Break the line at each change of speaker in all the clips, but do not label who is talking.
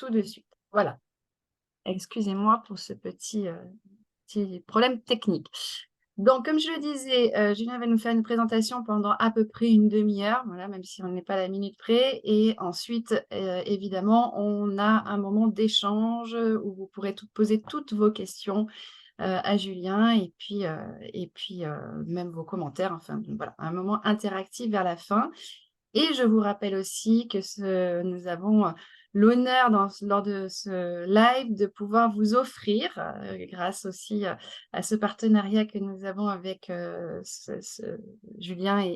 tout de suite. Voilà. Excusez-moi pour ce petit problème technique. Donc comme je le disais, Julien va nous faire une présentation pendant à peu près une demi-heure, voilà, même si on n'est pas à la minute près et ensuite, évidemment, on a un moment d'échange, où vous pourrez poser toutes vos questions, à Julien et puis, même vos commentaires, enfin, bon, voilà, un moment interactif vers la fin. Et je vous rappelle aussi que nous avons l'honneur lors de ce live de pouvoir vous offrir, grâce aussi à ce partenariat que nous avons avec Julien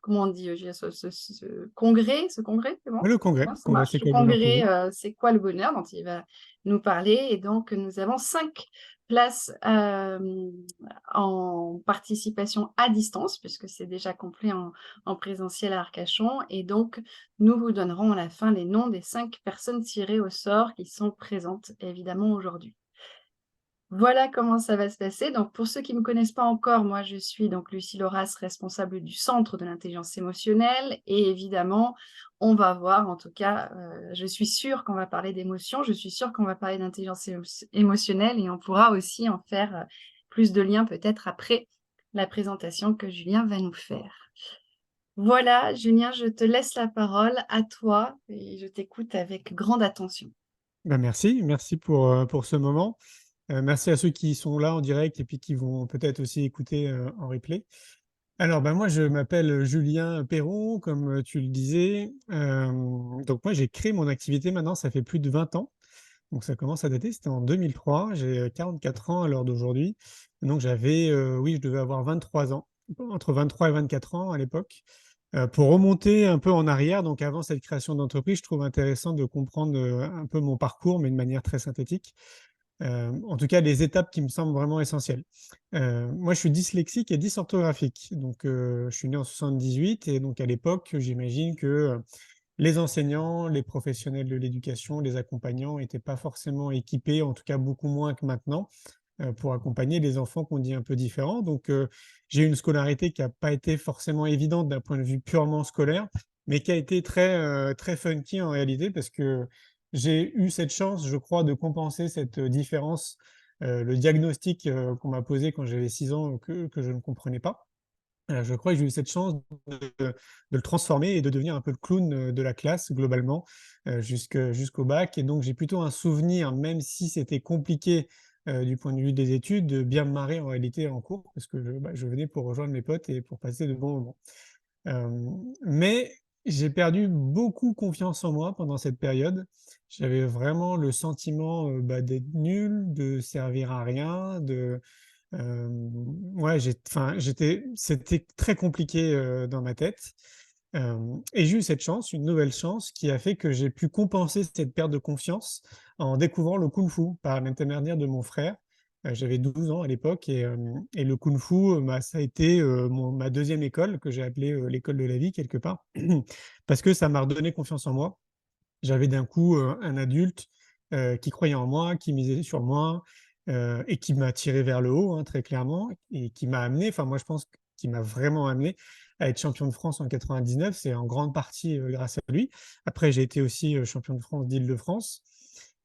comment on dit, Julien, ce congrès, c'est bon?
Ouais, le congrès,
Hein, ça
congrès
marche.
C'est
Ce
quel bonheur pour
congrès,
vous?
c'est quoi le bonheur dont il va nous parler. Et donc, nous avons 5 places en participation à distance, puisque c'est déjà complet en présentiel à Arcachon. Et donc, nous vous donnerons à la fin les noms des 5 personnes tirées au sort qui sont présentes évidemment aujourd'hui. Voilà comment ça va se passer. Donc, pour ceux qui ne me connaissent pas encore, moi, je suis donc Lucie Loras, responsable du Centre de l'intelligence émotionnelle. Et évidemment, on va voir, en tout cas, je suis sûre qu'on va parler d'émotions, je suis sûre qu'on va parler d'intelligence émotionnelle et on pourra aussi en faire plus de liens peut-être après la présentation que Julien va nous faire. Voilà, Julien, je te laisse la parole, à toi, et je t'écoute avec grande attention.
Bah, merci pour ce moment. Merci à ceux qui sont là en direct et puis qui vont peut-être aussi écouter, en replay. Alors, bah, moi, je m'appelle Julien Perron, comme, tu le disais. Donc moi, j'ai créé mon activité maintenant, ça fait plus de 20 ans, donc ça commence à dater. C'était en 2003, j'ai, 44 ans à l'heure d'aujourd'hui. Donc j'avais, oui, je devais avoir 23 ans, entre 23 et 24 ans à l'époque. Pour remonter un peu en arrière, donc avant cette création d'entreprise, je trouve intéressant de comprendre, un peu mon parcours, mais de manière très synthétique. En tout cas, les étapes qui me semblent vraiment essentielles. Moi, je suis dyslexique et dysorthographique, donc je suis né en 78 et donc à l'époque, j'imagine que, les enseignants, les professionnels de l'éducation, les accompagnants étaient pas forcément équipés, en tout cas beaucoup moins que maintenant, pour accompagner les enfants qu'on dit un peu différents. Donc, j'ai eu une scolarité qui a pas été forcément évidente d'un point de vue purement scolaire, mais qui a été très funky en réalité parce que j'ai eu cette chance, je crois, de compenser cette, différence, le diagnostic, qu'on m'a posé quand j'avais 6 ans, que je ne comprenais pas. Je crois que j'ai eu cette chance de le transformer et de devenir un peu le clown, de la classe globalement, jusqu'au bac et donc j'ai plutôt un souvenir, même si c'était compliqué, du point de vue des études, de bien me marrer en réalité en cours parce que je venais pour rejoindre mes potes et pour passer de bons moments. Mais j'ai perdu beaucoup confiance en moi pendant cette période. J'avais vraiment le sentiment, d'être nul, de servir à rien, ouais, c'était très compliqué, dans ma tête, et j'ai eu cette chance, une nouvelle chance qui a fait que j'ai pu compenser cette perte de confiance en découvrant le kung-fu par l'intermédiaire de mon frère. J'avais 12 ans à l'époque et le kung-fu, ça a été, ma deuxième école que j'ai appelée, l'école de la vie quelque part parce que ça m'a redonné confiance en moi. J'avais d'un coup, un adulte, qui croyait en moi, qui misait sur moi, et qui m'a tiré vers le haut, hein, très clairement et qui m'a amené enfin moi je pense qu'il m'a vraiment amené à être champion de France en 99. C'est en grande partie, grâce à lui. Après j'ai été aussi, champion de France d'Île-de-France.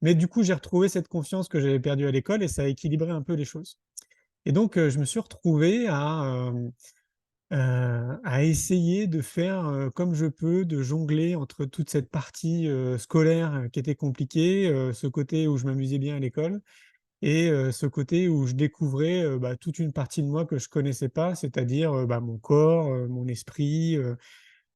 Mais du coup, j'ai retrouvé cette confiance que j'avais perdue à l'école et ça a équilibré un peu les choses. Et donc, je me suis retrouvé à essayer de faire, comme je peux, de jongler entre toute cette partie, scolaire, qui était compliquée, ce côté où je m'amusais bien à l'école et ce côté où je découvrais, toute une partie de moi que je connaissais pas, c'est-à-dire, mon corps, mon esprit,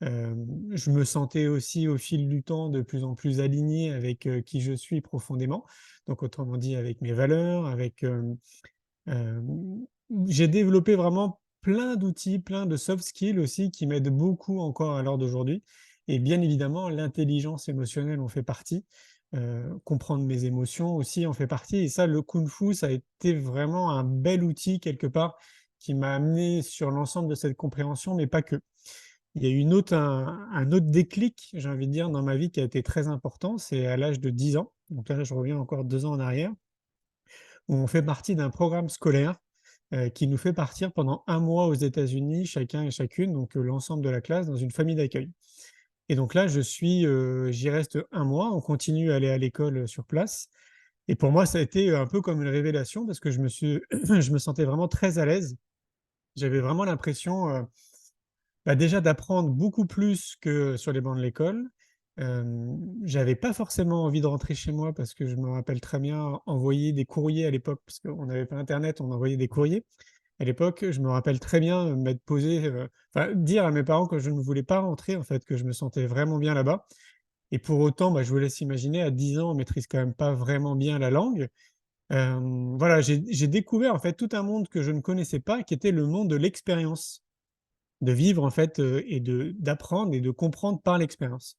je me sentais aussi au fil du temps de plus en plus aligné avec, qui je suis profondément. Donc autrement dit avec mes valeurs, avec, Hem, j'ai développé vraiment plein d'outils, plein de soft skills aussi qui m'aident beaucoup encore à l'heure d'aujourd'hui et bien évidemment l'intelligence émotionnelle en fait partie. Comprendre mes émotions aussi en fait partie et ça le kung-fu ça a été vraiment un bel outil quelque part qui m'a amené sur l'ensemble de cette compréhension, mais pas que. Il y a eu un autre déclic, j'ai envie de dire, dans ma vie qui a été très important, c'est à l'âge de 10 ans, donc là je reviens encore 2 ans en arrière, où on fait partie d'un programme scolaire qui nous fait partir pendant un mois aux États-Unis, chacun et chacune, donc l'ensemble de la classe, dans une famille d'accueil. Et donc là, j'y reste 1 mois, on continue à aller à l'école, sur place. Et pour moi, ça a été un peu comme une révélation parce que je me sentais vraiment très à l'aise. J'avais vraiment l'impression, bah, déjà d'apprendre beaucoup plus que sur les bancs de l'école. J'avais pas forcément envie de rentrer chez moi parce que je me rappelle très bien envoyer des courriers à l'époque, parce qu'on n'avait pas internet, on envoyait des courriers. À l'époque, je me rappelle très bien, m'être posé, enfin dire à mes parents que je ne voulais pas rentrer en fait, que je me sentais vraiment bien là-bas. Et pour autant, bah, je vous laisse imaginer à 10 ans, on maîtrise quand même pas vraiment bien la langue. Voilà, j'ai découvert en fait tout un monde que je ne connaissais pas, qui était le monde de l'expérience. De vivre en fait, et d'apprendre et de comprendre par l'expérience.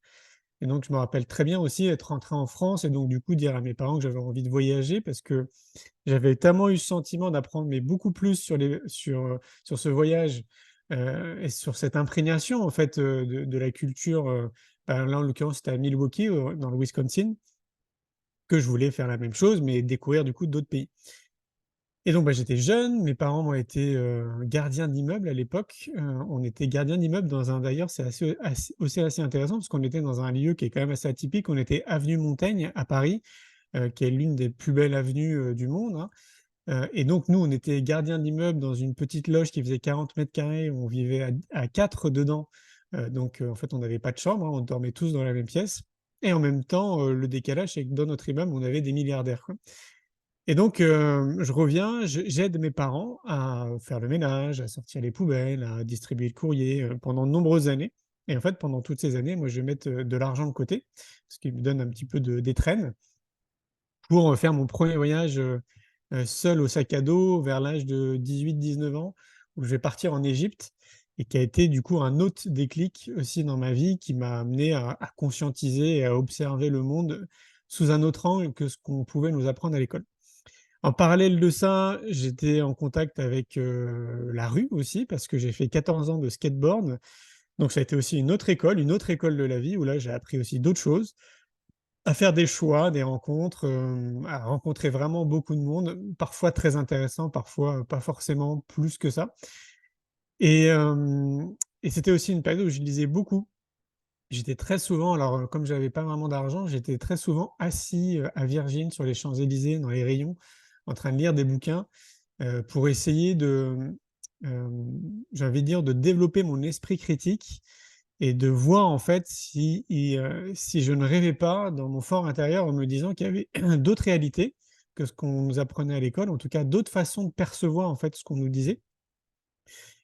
Et donc je me rappelle très bien aussi être rentré en France et donc du coup dire à mes parents que j'avais envie de voyager parce que j'avais tellement eu ce sentiment d'apprendre, mais beaucoup plus sur ce voyage, et sur cette imprégnation en fait, de la culture, bah, là en l'occurrence c'était à Milwaukee, dans le Wisconsin, que je voulais faire la même chose, mais découvrir du coup d'autres pays. Et donc, bah, j'étais jeune, mes parents ont été, gardiens d'immeuble à l'époque. On était gardien d'immeuble dans un d'ailleurs, c'est assez intéressant parce qu'on était dans un lieu qui est quand même assez atypique. On était avenue Montaigne à Paris, qui est l'une des plus belles avenues, du monde, hein. Et donc nous, on était gardiens d'immeuble dans une petite loge qui faisait 40 carrés. On vivait à 4 dedans. Donc, en fait, on n'avait pas de chambre, hein, on dormait tous dans la même pièce et en même temps, le décalage, c'est que dans notre immeuble, on avait des milliardaires, quoi. Et donc, je reviens, j'aide mes parents à faire le ménage, à sortir les poubelles, à distribuer le courrier, pendant de nombreuses années. Et en fait, pendant toutes ces années, moi, je vais mettre, de l'argent de côté, ce qui me donne un petit peu d'étrenne pour, faire mon premier voyage, seul au sac à dos vers l'âge de 18-19 ans, où je vais partir en Égypte et qui a été du coup un autre déclic aussi dans ma vie qui m'a amené à conscientiser et à observer le monde sous un autre angle que ce qu'on pouvait nous apprendre à l'école. En parallèle de ça, j'étais en contact avec, la rue aussi parce que j'ai fait 14 ans de skateboard. Donc ça a été aussi une autre école de la vie où là, j'ai appris aussi d'autres choses, à faire des choix, des rencontres, à rencontrer vraiment beaucoup de monde, parfois très intéressant, parfois, pas forcément plus que ça. Et c'était aussi une période où je lisais beaucoup. J'étais très souvent alors, comme j'avais pas vraiment d'argent, j'étais très souvent assis, à Virgin sur les Champs-Élysées, dans les rayons, en train de lire des bouquins. Pour essayer j'ai envie de dire, de développer mon esprit critique et de voir en fait si je ne rêvais pas dans mon fort intérieur en me disant qu'il y avait d'autres réalités que ce qu'on nous apprenait à l'école, en tout cas d'autres façons de percevoir en fait ce qu'on nous disait.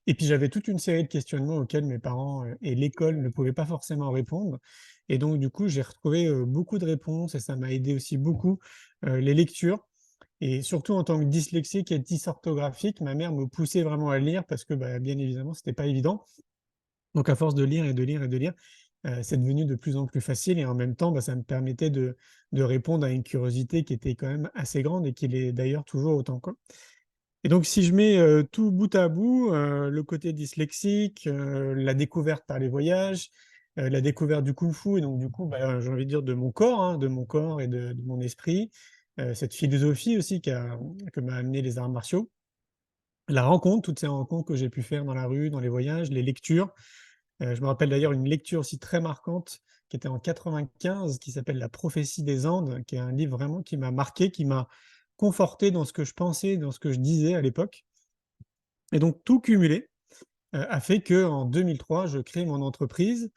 Et puis j'avais toute une série de questionnements auxquels mes parents, et l'école ne pouvaient pas forcément répondre. Et donc du coup, j'ai retrouvé, beaucoup de réponses et ça m'a aidé aussi beaucoup, les lectures. Et surtout en tant que dyslexique et dysorthographique, ma mère me poussait vraiment à lire parce que, bah, bien évidemment, c'était pas évident. Donc à force de lire et de lire et de lire, c'est devenu de plus en plus facile et en même temps, bah, ça me permettait de répondre à une curiosité qui était quand même assez grande et qui l'est d'ailleurs toujours autant, quoi. Et donc si je mets, tout bout à bout, le côté dyslexique, la découverte par les voyages, la découverte du kung-fu et donc du coup, bah, j'ai envie de dire de mon corps, hein, de mon corps et de mon esprit, cette philosophie aussi que m'a amené les arts martiaux. La rencontre, toutes ces rencontres que j'ai pu faire dans la rue, dans les voyages, les lectures. Je me rappelle d'ailleurs une lecture aussi très marquante qui était en 95, qui s'appelle «La prophétie des Andes», qui est un livre vraiment qui m'a marqué, qui m'a conforté dans ce que je pensais, dans ce que je disais à l'époque. Et donc tout cumulé, a fait qu'en 2003, je crée mon entreprise,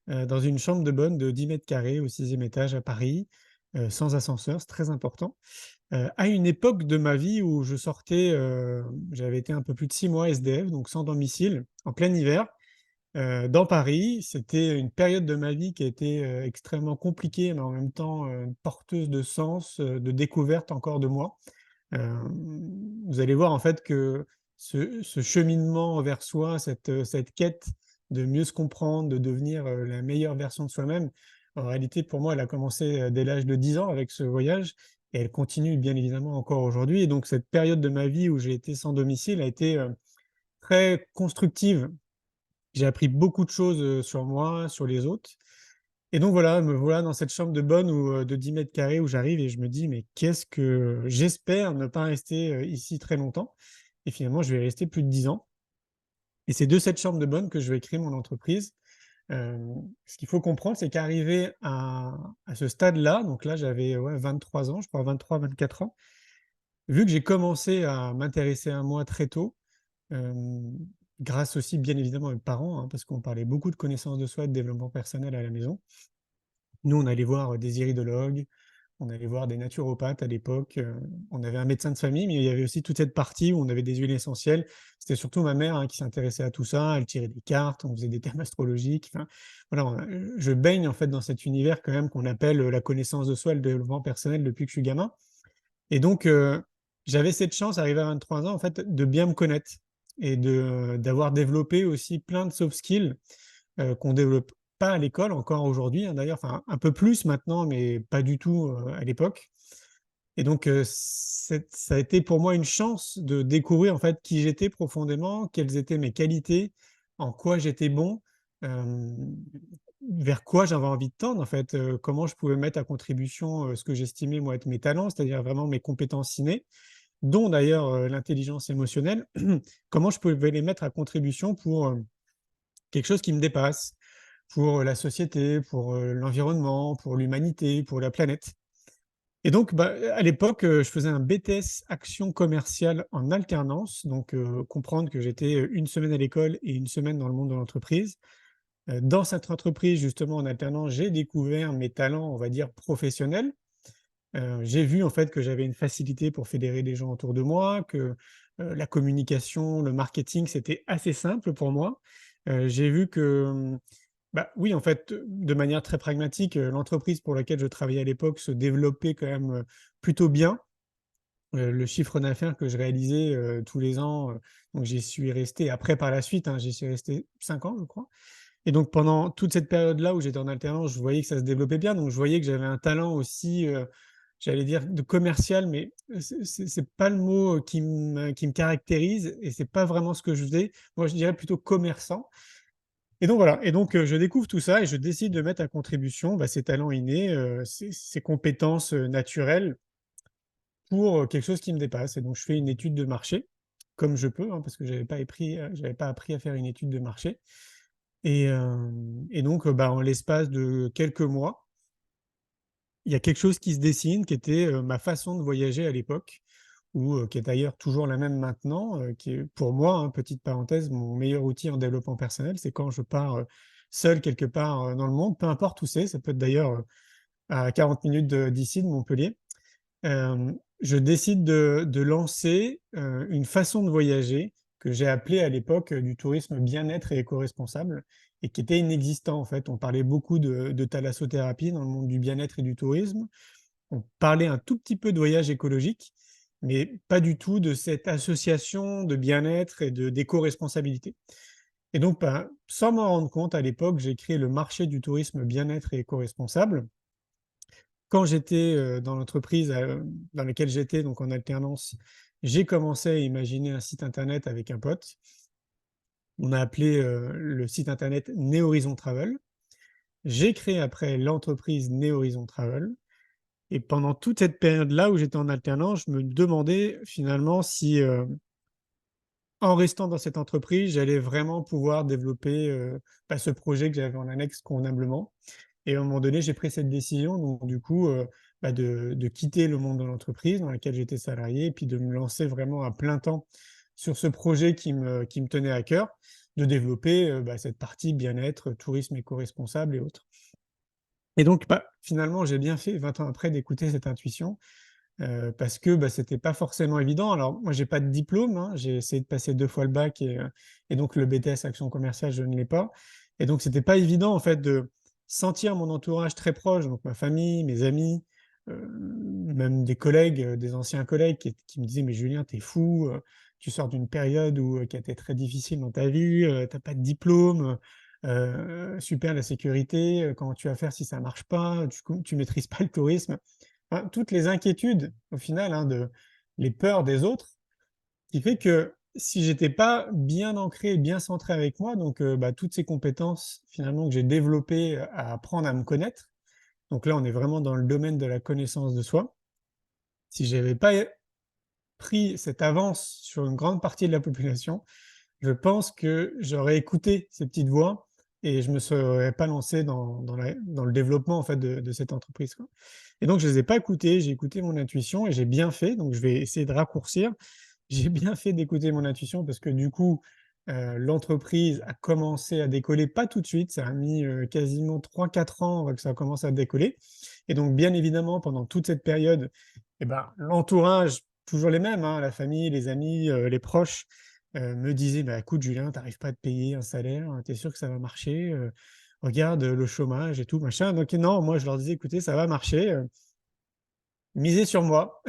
dans une chambre de bonne de 10 carrés au 6e étage à Paris, sans ascenseur, c'est très important. À une époque de ma vie où je sortais, j'avais été un peu plus de 6 mois SDF, donc sans domicile, en plein hiver, dans Paris. C'était une période de ma vie qui a été, extrêmement compliquée, mais en même temps, porteuse de sens, de découverte encore de moi. Vous allez voir en fait que ce cheminement vers soi, cette quête de mieux se comprendre, de devenir, la meilleure version de soi-même, en réalité pour moi elle a commencé, dès l'âge de 10 ans avec ce voyage et elle continue bien évidemment encore aujourd'hui et donc cette période de ma vie où j'ai été sans domicile a été, très constructive. J'ai appris beaucoup de choses, sur moi, sur les autres et donc voilà, me voilà dans cette chambre de bonne où, de 10 carrés où j'arrive et je me dis: «Mais qu'est-ce que» j'espère ne pas rester, ici très longtemps et finalement je vais y rester plus de 10 ans et c'est de cette chambre de bonne que je vais créer mon entreprise, Ce qu'il faut comprendre, c'est qu'arrivé à ce stade-là, donc là, j'avais, ouais, 23 ans, je crois 23-24 ans. Vu que j'ai commencé à m'intéresser à moi très tôt, hem, grâce aussi bien évidemment à mes parents, hein, parce qu'on parlait beaucoup de connaissance de soi et de développement personnel à la maison. Nous, on allait voir, des iridologues, on allait voir des naturopathes à l'époque, on avait un médecin de famille, mais il y avait aussi toute cette partie où on avait des huiles essentielles. C'était surtout ma mère, hein, qui s'intéressait à tout ça. Elle tirait des cartes, on faisait des thèmes astrologiques, enfin, voilà, je baigne en fait dans cet univers quand même qu'on appelle, la connaissance de soi et le développement personnel depuis que je suis gamin. Et donc, j'avais cette chance, arrivé à 23 ans, en fait, de bien me connaître et d'avoir développé aussi plein de soft skills, qu'on développe pas à l'école encore aujourd'hui, hein, d'ailleurs, enfin, un peu plus maintenant, mais pas du tout, à l'époque. Et donc, ça a été pour moi une chance de découvrir, en fait, qui j'étais profondément, quelles étaient mes qualités, en quoi j'étais bon, hem, vers quoi j'avais envie de tendre, en fait, comment je pouvais mettre à contribution, ce que j'estimais moi être mes talents, c'est-à-dire vraiment mes compétences innées, dont d'ailleurs, l'intelligence émotionnelle. Comment je pouvais les mettre à contribution pour, quelque chose qui me dépasse, pour, la société, pour, l'environnement, pour l'humanité, pour la planète. Et donc, bah, à l'époque, je faisais un BTS action commerciale en alternance, donc comprendre que j'étais, 1 semaine à l'école et 1 semaine dans le monde de l'entreprise. Dans cette entreprise, justement, en alternance, j'ai découvert mes talents, on va dire, professionnels. J'ai vu, en fait, que j'avais une facilité pour fédérer des gens autour de moi, que, la communication, le marketing, c'était assez simple pour moi. J'ai vu que, bah, oui, en fait, de manière très pragmatique, l'entreprise pour laquelle je travaillais à l'époque se développait quand même, plutôt bien. Le chiffre d'affaires que je réalisais, tous les ans, donc j'y suis resté après par la suite, hein, j'y suis resté 5 ans, je crois. Et donc pendant toute cette période-là où j'étais en alternance, je voyais que ça se développait bien, donc je voyais que j'avais un talent aussi, j'allais dire de commercial, mais c'est pas le mot, qui me caractérise et c'est pas vraiment ce que je faisais. Moi, je dirais plutôt commerçant. Et donc voilà, et donc je découvre tout ça et je décide de mettre à contribution, bah, ces talents innés, ces compétences, naturelles pour, quelque chose qui me dépasse. Et donc je fais une étude de marché, comme je peux, hein, parce que j'avais pas appris à faire une étude de marché. Et donc, bah, en l'espace de quelques mois, il y a quelque chose qui se dessine qui était, ma façon de voyager à l'époque ou, qui est d'ailleurs toujours la même maintenant, qui est pour moi, hein, petite parenthèse, mon meilleur outil en développement personnel. C'est quand je pars, seul quelque part, dans le monde, peu importe où c'est, ça peut être d'ailleurs, à 40 minutes d'ici, de Montpellier. Je décide de lancer, une façon de voyager que j'ai appelée à l'époque, du tourisme bien-être et éco-responsable et qui était inexistant en fait. On parlait beaucoup de thalassothérapie dans le monde du bien-être et du tourisme. On parlait un tout petit peu de voyage écologique, mais pas du tout de cette association de bien-être et d'éco-responsabilité. Et donc, ben, sans m'en rendre compte à l'époque, j'ai créé le marché du tourisme bien-être et éco-responsable. Quand j'étais, dans l'entreprise, dans laquelle j'étais, donc en alternance, j'ai commencé à imaginer un site internet avec un pote. On a appelé, le site internet Néhorizon Travel. J'ai créé après l'entreprise Néhorizon Travel et pendant toute cette période-là où j'étais en alternance, je me demandais finalement si, en restant dans cette entreprise, j'allais vraiment pouvoir développer, bah, ce projet que j'avais en annexe convenablement. Et à un moment donné, j'ai pris cette décision, donc du coup, bah, de quitter le monde de l'entreprise dans laquelle j'étais salarié et puis de me lancer vraiment à plein temps sur ce projet qui me tenait à cœur, de développer, bah, cette partie bien-être, tourisme éco-responsable et autres. Et donc, bah, finalement, j'ai bien fait 20 ans après d'écouter cette intuition, parce que, bah, c'était pas forcément évident. Alors moi, j'ai pas de diplôme, hein, j'ai essayé de passer 2 fois le bac et donc le BTS action commerciale, je ne l'ai pas. Et donc c'était pas évident, en fait, de sentir mon entourage très proche, donc ma famille, mes amis, même des collègues, des anciens collègues qui me disaient: «Mais Julien, tu es fou, tu sors d'une période qui a été très difficile dans ta vie, tu as pas de diplôme, super la sécurité, comment tu vas faire si ça marche pas? Tu maîtrises pas le tourisme». Enfin, toutes les inquiétudes au final, hein, les peurs des autres, qui fait que si j'étais pas bien ancré et bien centré avec moi, donc bah, toutes ces compétences finalement que j'ai développées, à apprendre à me connaître, donc là, on est vraiment dans le domaine de la connaissance de soi. Si j'avais pas pris cette avance sur une grande partie de la population, je pense que j'aurais écouté ces petites voix et je me serais pas lancé dans le développement, en fait, de cette entreprise, quoi. Et donc je les ai pas écoutés, j'ai écouté mon intuition et j'ai bien fait, donc je vais essayer de raccourcir. J'ai bien fait d'écouter mon intuition parce que du coup, l'entreprise a commencé à décoller, pas tout de suite, ça a mis, quasiment 3-4 ans avant que ça commence à décoller. Et donc bien évidemment, pendant toute cette période, et ben, l'entourage, toujours les mêmes, hein, la famille, les amis, les proches, me disaient: «Bah, écoute Julien, tu arrives pas à te payer un salaire, tu es sûr que ça va marcher? Regarde, le chômage et tout machin». Donc non, moi je leur disais: «Écoutez, ça va marcher, misez sur moi».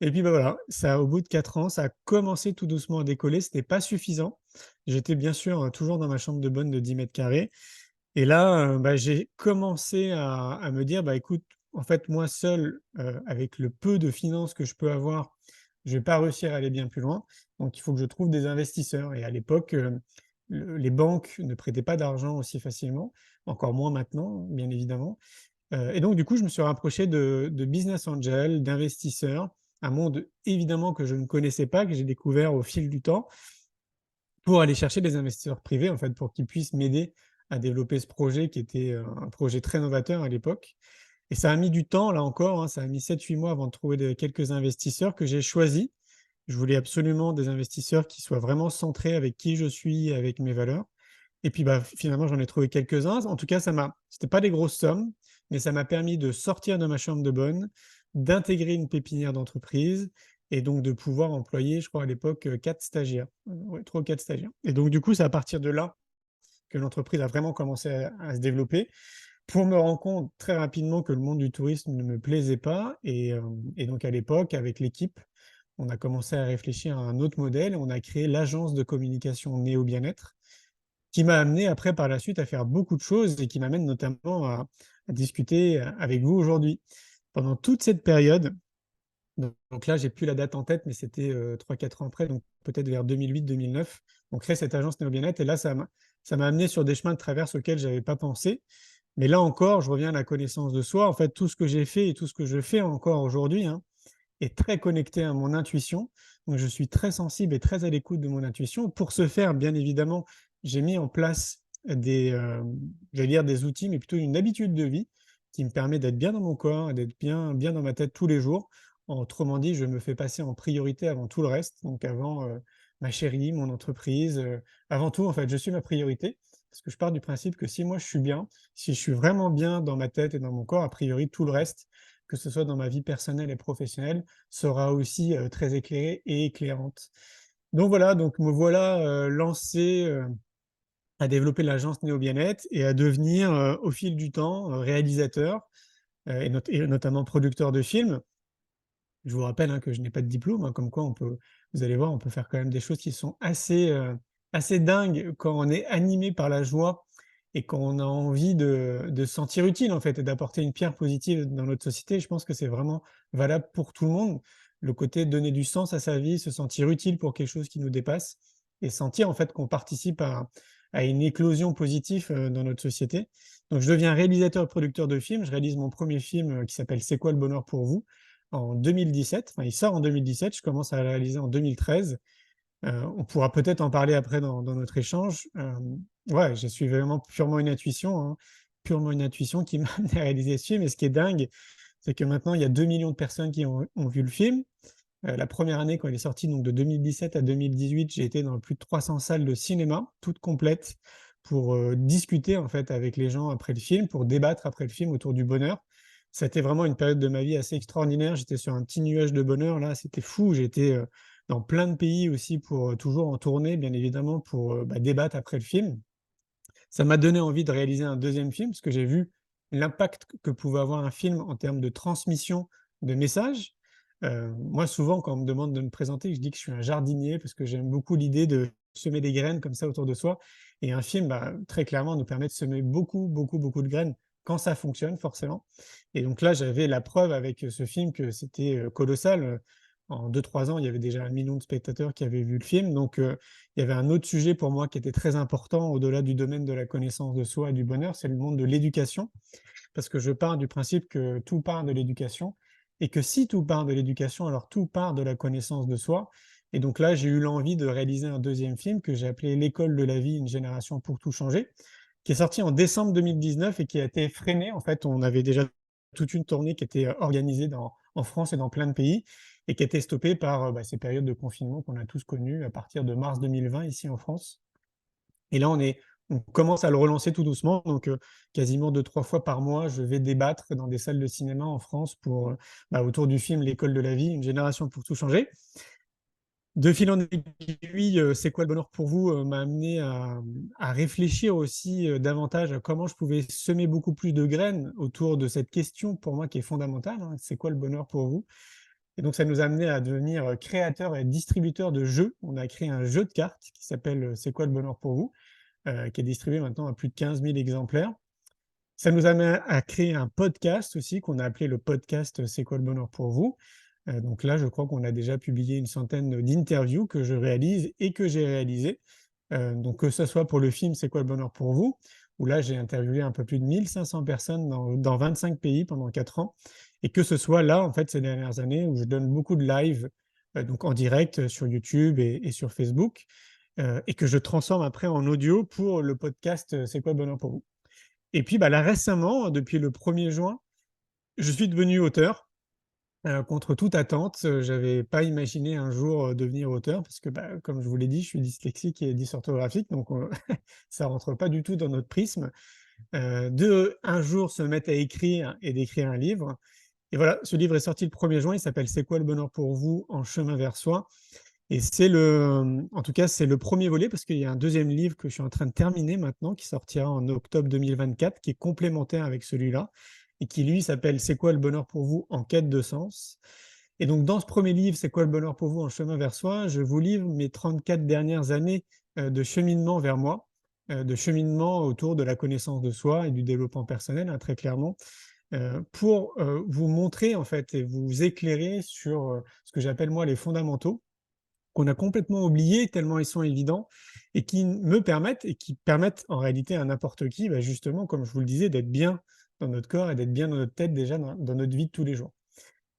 Et puis, bah, voilà, ça au bout de 4 ans, ça a commencé tout doucement à décoller, c'était pas suffisant. J'étais bien sûr, toujours dans ma chambre de bonne de 10 m². Et là, bah, j'ai commencé à me dire: «Bah, écoute, en fait, moi seul, avec le peu de finances que je peux avoir, je vais pas réussir à aller bien plus loin. Donc il faut que je trouve des investisseurs». Et à l'époque, les banques ne prêtaient pas d'argent aussi facilement, encore moins maintenant, bien évidemment. Et donc du coup, je me suis rapproché de business angels, d'investisseurs, un monde évidemment que je ne connaissais pas, que j'ai découvert au fil du temps, pour aller chercher des investisseurs privés, en fait, pour qu'ils puissent m'aider à développer ce projet qui était, un projet très novateur à l'époque. Et ça a mis du temps, là encore, hein, ça a mis 7-8 mois avant de trouver quelques investisseurs que j'ai choisis. Je voulais absolument des investisseurs qui soient vraiment centrés avec qui je suis, avec mes valeurs. Et puis, bah, finalement, j'en ai trouvé quelques-uns. En tout cas, c'était pas des grosses sommes, mais ça m'a permis de sortir de ma chambre de bonne, d'intégrer une pépinière d'entreprise et donc de pouvoir employer, je crois à l'époque, 4 stagiaires. Ouais, 3 ou 4 stagiaires. Et donc du coup, c'est à partir de là que l'entreprise a vraiment commencé à se développer, pour me rendre compte très rapidement que le monde du tourisme ne me plaisait pas. Et donc à l'époque, avec l'équipe, on a commencé à réfléchir à un autre modèle. On a créé l'agence de communication Néo Bien-être, qui m'a amené après par la suite à faire beaucoup de choses et qui m'amène notamment à discuter avec vous aujourd'hui. Pendant toute cette période, donc là, j'ai plus la date en tête, mais c'était, 3-4 ans après, donc peut-être vers 2008-2009, on crée cette agence Néo Bien-être. Et là, ça m'a amené sur des chemins de traverse auxquels j'avais pas pensé. Mais là encore, je reviens à la connaissance de soi. En fait, tout ce que j'ai fait et tout ce que je fais encore aujourd'hui, hein, est très connecté à mon intuition. Donc je suis très sensible et très à l'écoute de mon intuition. Pour ce faire, bien évidemment, j'ai mis en place j'allais dire des outils, mais plutôt une habitude de vie qui me permet d'être bien dans mon corps et d'être bien dans ma tête tous les jours. Autrement dit, je me fais passer en priorité avant tout le reste, donc avant, ma chérie, mon entreprise, avant tout, en fait, je suis ma priorité. Parce que je pars du principe que si moi je suis bien, si je suis vraiment bien dans ma tête et dans mon corps, a priori tout le reste, que ce soit dans ma vie personnelle et professionnelle, sera aussi, très éclairée et éclairante. Donc voilà, donc me voilà, lancé, à développer l'agence Néo Bien-être et à devenir, au fil du temps, réalisateur, et notamment producteur de films. Je vous rappelle, hein, que je n'ai pas de diplôme, hein, comme quoi vous allez voir, on peut faire quand même des choses qui sont assez dingues quand on est animé par la joie et quand on a envie de se sentir utile, en fait, et d'apporter une pierre positive dans notre société. Je pense que c'est vraiment valable pour tout le monde. Le côté donner du sens à sa vie, se sentir utile pour quelque chose qui nous dépasse et sentir, en fait, qu'on participe à une éclosion positive, dans notre société. Donc je deviens réalisateur et producteur de films. Je réalise mon premier film, qui s'appelle «C'est quoi le bonheur pour vous?» en 2017. Enfin, il sort en 2017, je commence à le réaliser en 2013. On pourra peut-être en parler après dans notre échange. Ouais, j'ai suivi vraiment purement une intuition, hein, purement une intuition qui m'a amené à réaliser ce film. Et ce qui est dingue, c'est que maintenant il y a 2 millions de personnes qui ont vu le film. La première année quand il est sorti, donc de 2017 à 2018, j'ai été dans plus de 300 salles de cinéma, toutes complètes, pour, discuter en fait avec les gens après le film, pour débattre après le film autour du bonheur. Ça a été vraiment une période de ma vie assez extraordinaire. J'étais sur un petit nuage de bonheur là, c'était fou. J'étais, dans plein de pays aussi pour, toujours en tournée bien évidemment pour, bah, débattre après le film. Ça m'a donné envie de réaliser un deuxième film, parce que j'ai vu l'impact que pouvait avoir un film en termes de transmission de messages. Moi, souvent, quand on me demande de me présenter, je dis que je suis un jardinier parce que j'aime beaucoup l'idée de semer des graines comme ça autour de soi. Et un film, bah, très clairement, nous permet de semer beaucoup, beaucoup, beaucoup de graines quand ça fonctionne, forcément. Et donc là, j'avais la preuve avec ce film que c'était colossal. En 2-3 ans, il y avait déjà 1 million de spectateurs qui avaient vu le film. Donc, il y avait un autre sujet pour moi qui était très important au-delà du domaine de la connaissance de soi et du bonheur, c'est le monde de l'éducation. Parce que je pars du principe que tout part de l'éducation et que si tout part de l'éducation, alors tout part de la connaissance de soi. Et donc là, j'ai eu l'envie de réaliser un deuxième film que j'ai appelé «L'école de la vie, une génération pour tout changer». qui est sorti en décembre 2019 et qui a été freiné. En fait, on avait déjà toute une tournée qui était organisée en France et dans plein de pays et qui a été stoppée par ces périodes de confinement qu'on a tous connues à partir de mars 2020 ici en France. Et là, on commence à le relancer tout doucement. Donc, quasiment 2-3 fois par mois, je vais débattre dans des salles de cinéma en France pour, autour du film L'école de la vie, une génération pour tout changer. De fil en aiguille, C'est quoi le bonheur pour vous? M'a amené à réfléchir aussi, davantage à comment je pouvais semer beaucoup plus de graines autour de cette question pour moi qui est fondamentale, hein. C'est quoi le bonheur pour vous? Et donc ça nous a amené à devenir, créateurs et distributeurs de jeux. On a créé un jeu de cartes qui s'appelle, C'est quoi le bonheur pour vous? Qui est distribué maintenant à plus de 15 000 exemplaires. Ça nous amène à créer un podcast aussi qu'on a appelé le podcast, C'est quoi le bonheur pour vous? Donc là, je crois qu'on a déjà publié une centaine d'interviews que je réalise et que j'ai réalisées. Donc que ce soit pour le film C'est quoi le bonheur pour vous? Où là, j'ai interviewé un peu plus de 1 500 personnes dans 25 pays pendant 4 ans et que ce soit là, en fait, ces dernières années où je donne beaucoup de live, donc en direct, sur YouTube et sur Facebook, et que je transforme après en audio pour le podcast, C'est quoi le bonheur pour vous? Et puis, là, récemment, depuis le 1er juin, je suis devenu auteur, contre toute attente. J'avais pas imaginé un jour, devenir auteur parce que, comme je vous l'ai dit, je suis dyslexique et dysorthographique, donc ça rentre pas du tout dans notre prisme, de un jour se mettre à écrire et d'écrire un livre. Et voilà, ce livre est sorti le 1er juin, il s'appelle «C'est quoi le bonheur pour vous? En chemin vers soi». Et en tout cas, c'est le premier volet parce qu'il y a un deuxième livre que je suis en train de terminer maintenant, qui sortira en octobre 2024, qui est complémentaire avec celui-là et qui, lui, s'appelle «C'est quoi le bonheur pour vous? En quête de sens». Et donc dans ce premier livre, «C'est quoi le bonheur pour vous? En chemin vers soi», je vous livre mes 34 dernières années, de cheminement vers moi, de cheminement autour de la connaissance de soi et du développement personnel, hein, très clairement, pour, vous montrer, en fait, et vous éclairer sur, ce que j'appelle moi les fondamentaux qu'on a complètement oubliés tellement ils sont évidents et qui me permettent et qui permettent en réalité à n'importe qui, justement, comme je vous le disais, d'être bien dans notre corps et d'être bien dans notre tête déjà dans notre vie de tous les jours.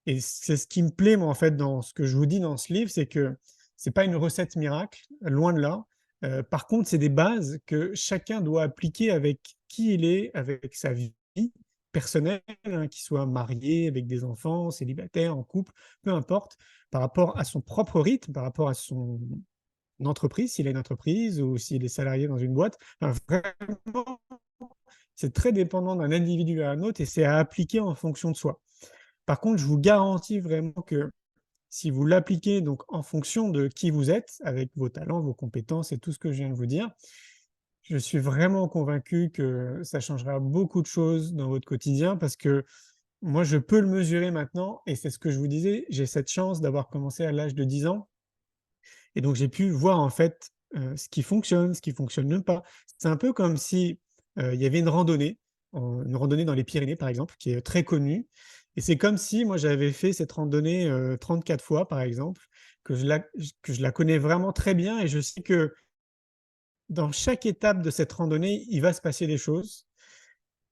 Et c'est ce qui me plaît moi en fait dans ce que je vous dis dans ce livre, c'est que c'est pas une recette miracle, loin de là. Par contre, c'est des bases que chacun doit appliquer avec qui il est, avec sa vie personnelle, hein, qu'il soit marié, avec des enfants, célibataire, en couple, peu importe, par rapport à son propre rythme, par rapport à son entreprise, s'il a une entreprise ou s'il est salarié dans une boîte. Enfin, vraiment, c'est très dépendant d'un individu à un autre et c'est à appliquer en fonction de soi. Par contre, je vous garantis vraiment que si vous l'appliquez donc en fonction de qui vous êtes, avec vos talents, vos compétences et tout ce que je viens de vous dire, je suis vraiment convaincu que ça changera beaucoup de choses dans votre quotidien parce que moi, je peux le mesurer maintenant et c'est ce que je vous disais, j'ai cette chance d'avoir commencé à l'âge de 10 ans et donc j'ai pu voir en fait, ce qui fonctionne pas. C'est un peu comme si, il y avait une randonnée dans les Pyrénées par exemple, qui est très connue et c'est comme si moi j'avais fait cette randonnée, 34 fois par exemple, que je la connais vraiment très bien et je sais que dans chaque étape de cette randonnée, il va se passer des choses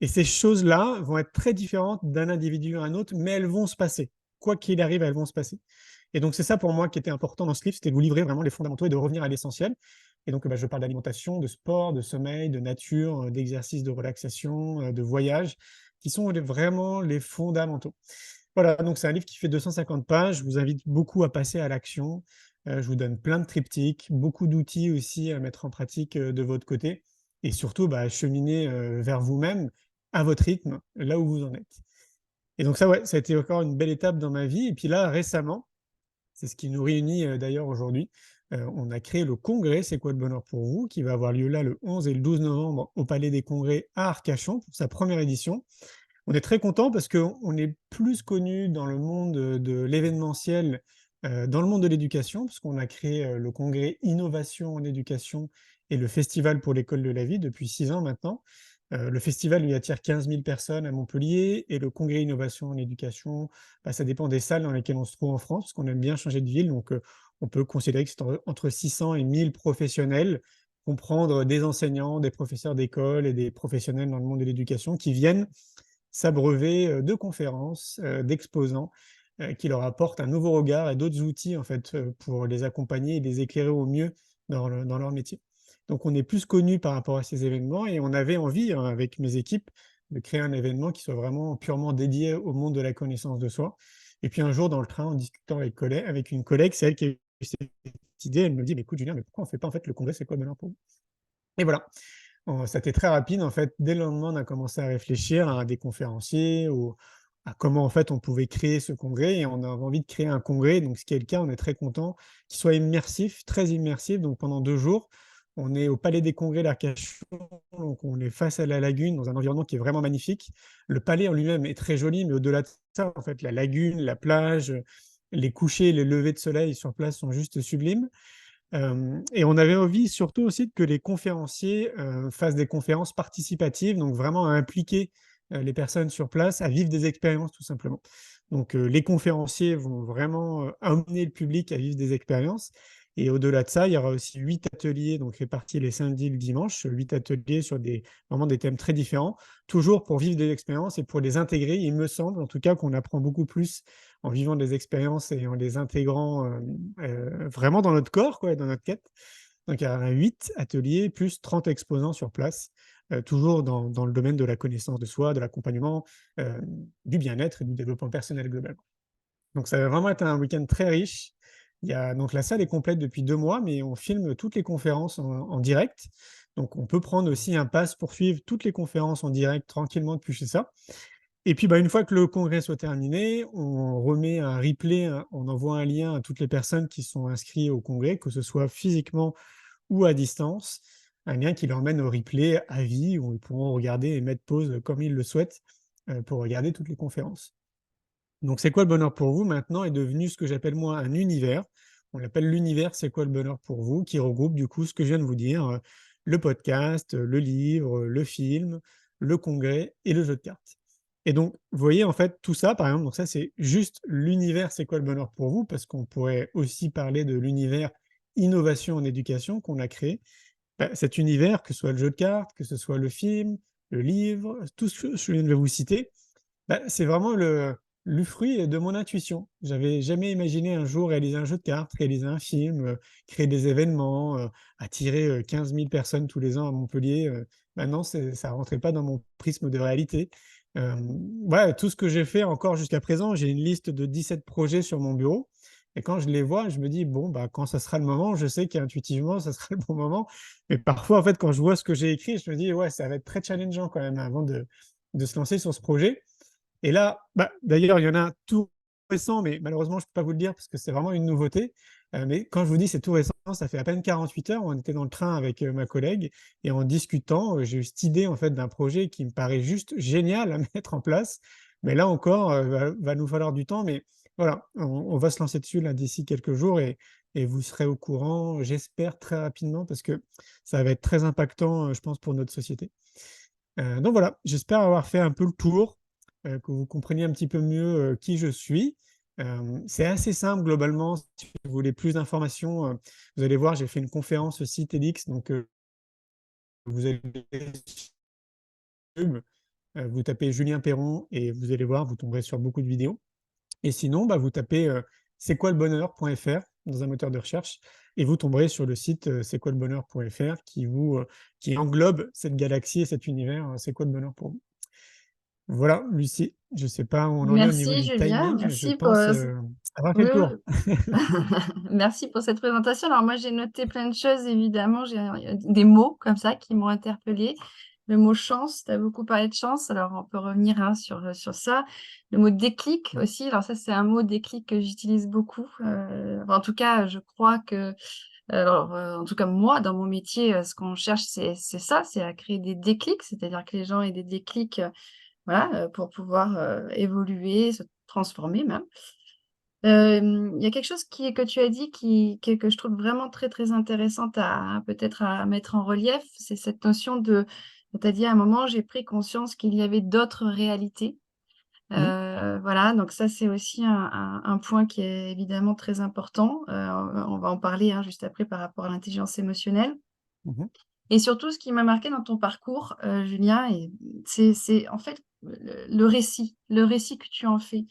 et ces choses-là vont être très différentes d'un individu à un autre, mais elles vont se passer. Quoi qu'il arrive, elles vont se passer. Et donc c'est ça pour moi qui était important dans ce livre, c'était de vous livrer vraiment les fondamentaux et de revenir à l'essentiel. Et donc je parle d'alimentation, de sport, de sommeil, de nature, d'exercice, de relaxation, de voyage, qui sont vraiment les fondamentaux. Voilà, donc c'est un livre qui fait 250 pages. Je vous invite beaucoup à passer à l'action. Je vous donne plein de triptyques, beaucoup d'outils aussi à mettre en pratique, de votre côté et surtout, cheminer, vers vous-même, à votre rythme, là où vous en êtes. Et donc ça, ouais, ça a été encore une belle étape dans ma vie et puis là, récemment, c'est ce qui nous réunit, d'ailleurs aujourd'hui, on a créé le congrès «C'est quoi le bonheur pour vous?» qui va avoir lieu là le 11 et le 12 novembre au Palais des Congrès à Arcachon pour sa première édition. On est très content parce qu'on est plus connu dans le monde, de l'événementiel, dans le monde de l'éducation, puisqu'on a créé, le congrès Innovation en éducation et le festival pour l'école de la vie depuis 6 ans maintenant. Le festival lui attire 15 000 personnes à Montpellier et le congrès Innovation en éducation, ça dépend des salles dans lesquelles on se trouve en France, parce qu'on aime bien changer de ville, donc on peut considérer que c'est entre 600 et 1 000 professionnels, comprendre des enseignants, des professeurs d'école et des professionnels dans le monde de l'éducation qui viennent s'abreuver, de conférences, d'exposants, qui leur apportent un nouveau regard et d'autres outils en fait, pour les accompagner et les éclairer au mieux dans leur métier. Donc on est plus connu par rapport à ces événements et on avait envie, avec mes équipes, de créer un événement qui soit vraiment purement dédié au monde de la connaissance de soi. Et puis un jour dans le train, en discutant avec une collègue, c'est elle qui a eu cette idée, elle me dit: «Mais écoute Julien, mais pourquoi on fait pas en fait le congrès C'est quoi le bonheur pour vous?» Et voilà, ça a été très rapide en fait. Dès le lendemain, on a commencé à réfléchir à des conférenciers, à comment en fait on pouvait créer ce congrès et on avait envie de créer un congrès, donc ce qui est le cas, on est très content, qu'il soit immersif, très immersif. Donc pendant 2 jours, on est au Palais des Congrès d'Arcachon, donc on est face à la lagune dans un environnement qui est vraiment magnifique. Le palais en lui-même est très joli, mais au-delà de ça, en fait, la lagune, la plage, les couchers, les levées de soleil sur place sont juste sublimes. Et on avait envie surtout aussi que les conférenciers, fassent des conférences participatives, donc vraiment à impliquer, les personnes sur place à vivre des expériences tout simplement. Donc, les conférenciers vont vraiment, emmener le public à vivre des expériences et au-delà de ça, il y aura aussi 8 ateliers donc répartis les samedis et le dimanche, 8 ateliers sur des vraiment des thèmes très différents, toujours pour vivre des expériences et pour les intégrer. Il me semble en tout cas qu'on apprend beaucoup plus en vivant des expériences et en les intégrant, vraiment dans notre corps quoi et dans notre tête. Donc il y a 8 ateliers plus 30 exposants sur place, toujours dans le domaine de la connaissance de soi, de l'accompagnement, du bien-être et du développement personnel globalement. Donc ça va vraiment être un week-end très riche. Il y a donc la salle est complète depuis 2 mois, mais on filme toutes les conférences en direct. Donc on peut prendre aussi un pass pour suivre toutes les conférences en direct tranquillement depuis chez soi. Et puis, bah, une fois que le congrès soit terminé, on remet un replay, on envoie un lien à toutes les personnes qui sont inscrites au congrès, que ce soit physiquement ou à distance. Un lien qui leur mène au replay à vie, où ils pourront regarder et mettre pause comme ils le souhaitent, pour regarder toutes les conférences. Donc «C'est quoi le bonheur pour vous?» maintenant est devenu ce que j'appelle moi un univers. On l'appelle l'univers «C'est quoi le bonheur pour vous?» qui regroupe du coup ce que je viens de vous dire, le podcast, le livre, le film, le congrès et le jeu de cartes. Et donc, vous voyez en fait tout ça par exemple, donc ça c'est juste l'univers «C'est quoi le bonheur pour vous?» parce qu'on pourrait aussi parler de l'univers innovation en éducation qu'on a créé. Bah, cet univers, que ce soit le jeu de cartes, que ce soit le film, le livre, tout ce que je viens de vous citer, bah, c'est vraiment le fruit de mon intuition. J'avais jamais imaginé un jour réaliser un jeu de cartes, réaliser un film, créer des événements, attirer, 15 000 personnes tous les ans à Montpellier, bah, non, ça rentrait pas dans mon prisme de réalité. Ouais, tout ce que j'ai fait encore jusqu'à présent, j'ai une liste de 17 projets sur mon bureau et quand je les vois, je me dis: «Bon, bah, quand ça sera le moment», je sais qu'intuitivement, ça sera le bon moment. Mais parfois, en fait, quand je vois ce que j'ai écrit, je me dis: «Ouais, ça va être très challengeant quand même avant de se lancer sur ce projet». Et là, bah, d'ailleurs, il y en a un tout récent, mais malheureusement, je ne peux pas vous le dire parce que c'est vraiment une nouveauté. Mais quand je vous dis c'est tout récent, ça fait à peine 48 heures. On était dans le train avec, ma collègue et en discutant, j'ai eu cette idée en fait d'un projet qui me paraît juste génial à mettre en place. Mais là encore, va nous falloir du temps, mais voilà, on va se lancer dessus là d'ici quelques jours et vous serez au courant, j'espère très rapidement parce que ça va être très impactant, je pense pour notre société. Donc voilà, j'espère avoir fait un peu le tour, que vous compreniez un petit peu mieux, qui je suis. C'est assez simple globalement, si vous voulez plus d'informations, vous allez voir, j'ai fait une conférence aussi TEDx, donc vous allez sur YouTube, vous tapez Julien Perron et vous allez voir, vous tomberez sur beaucoup de vidéos. Et sinon, bah, vous tapez, c'est quoi le bonheur.fr dans un moteur de recherche et vous tomberez sur le site, c'est quoi le bonheur.fr qui englobe cette galaxie et cet univers, c'est quoi le bonheur pour vous. Voilà, Lucie, je ne sais pas où on en est au niveau
Merci
du
Julien,
timing, je
merci pour,
pense, avoir fait
oui,
le tour.
oui. Merci pour cette présentation. Alors moi, j'ai noté plein de choses évidemment, j'ai des mots comme ça qui m'ont interpellée. Le mot chance, tu as beaucoup parlé de chance, alors on peut revenir, hein, sur ça. Le mot déclic
Mmh.
aussi, alors ça, c'est un mot déclic que j'utilise beaucoup, enfin, en tout cas, je crois que alors, en tout cas moi, dans mon métier, ce qu'on cherche, c'est ça, c'est à créer des déclics, c'est-à-dire que les gens aient des déclics, voilà, pour pouvoir, évoluer, se transformer même. Il y a quelque chose que tu as dit que je trouve vraiment très, très intéressante à peut-être à mettre en relief, c'est cette notion de tu as dit à un moment: «J'ai pris conscience qu'il y avait d'autres réalités».
Mmh.
Voilà, donc ça, c'est aussi un point qui est évidemment très important. On va en parler, hein, juste après par rapport à l'intelligence émotionnelle
Mmh mh.
et surtout ce qui m'a marqué dans ton parcours, Julien et c'est en fait le récit que tu en fais.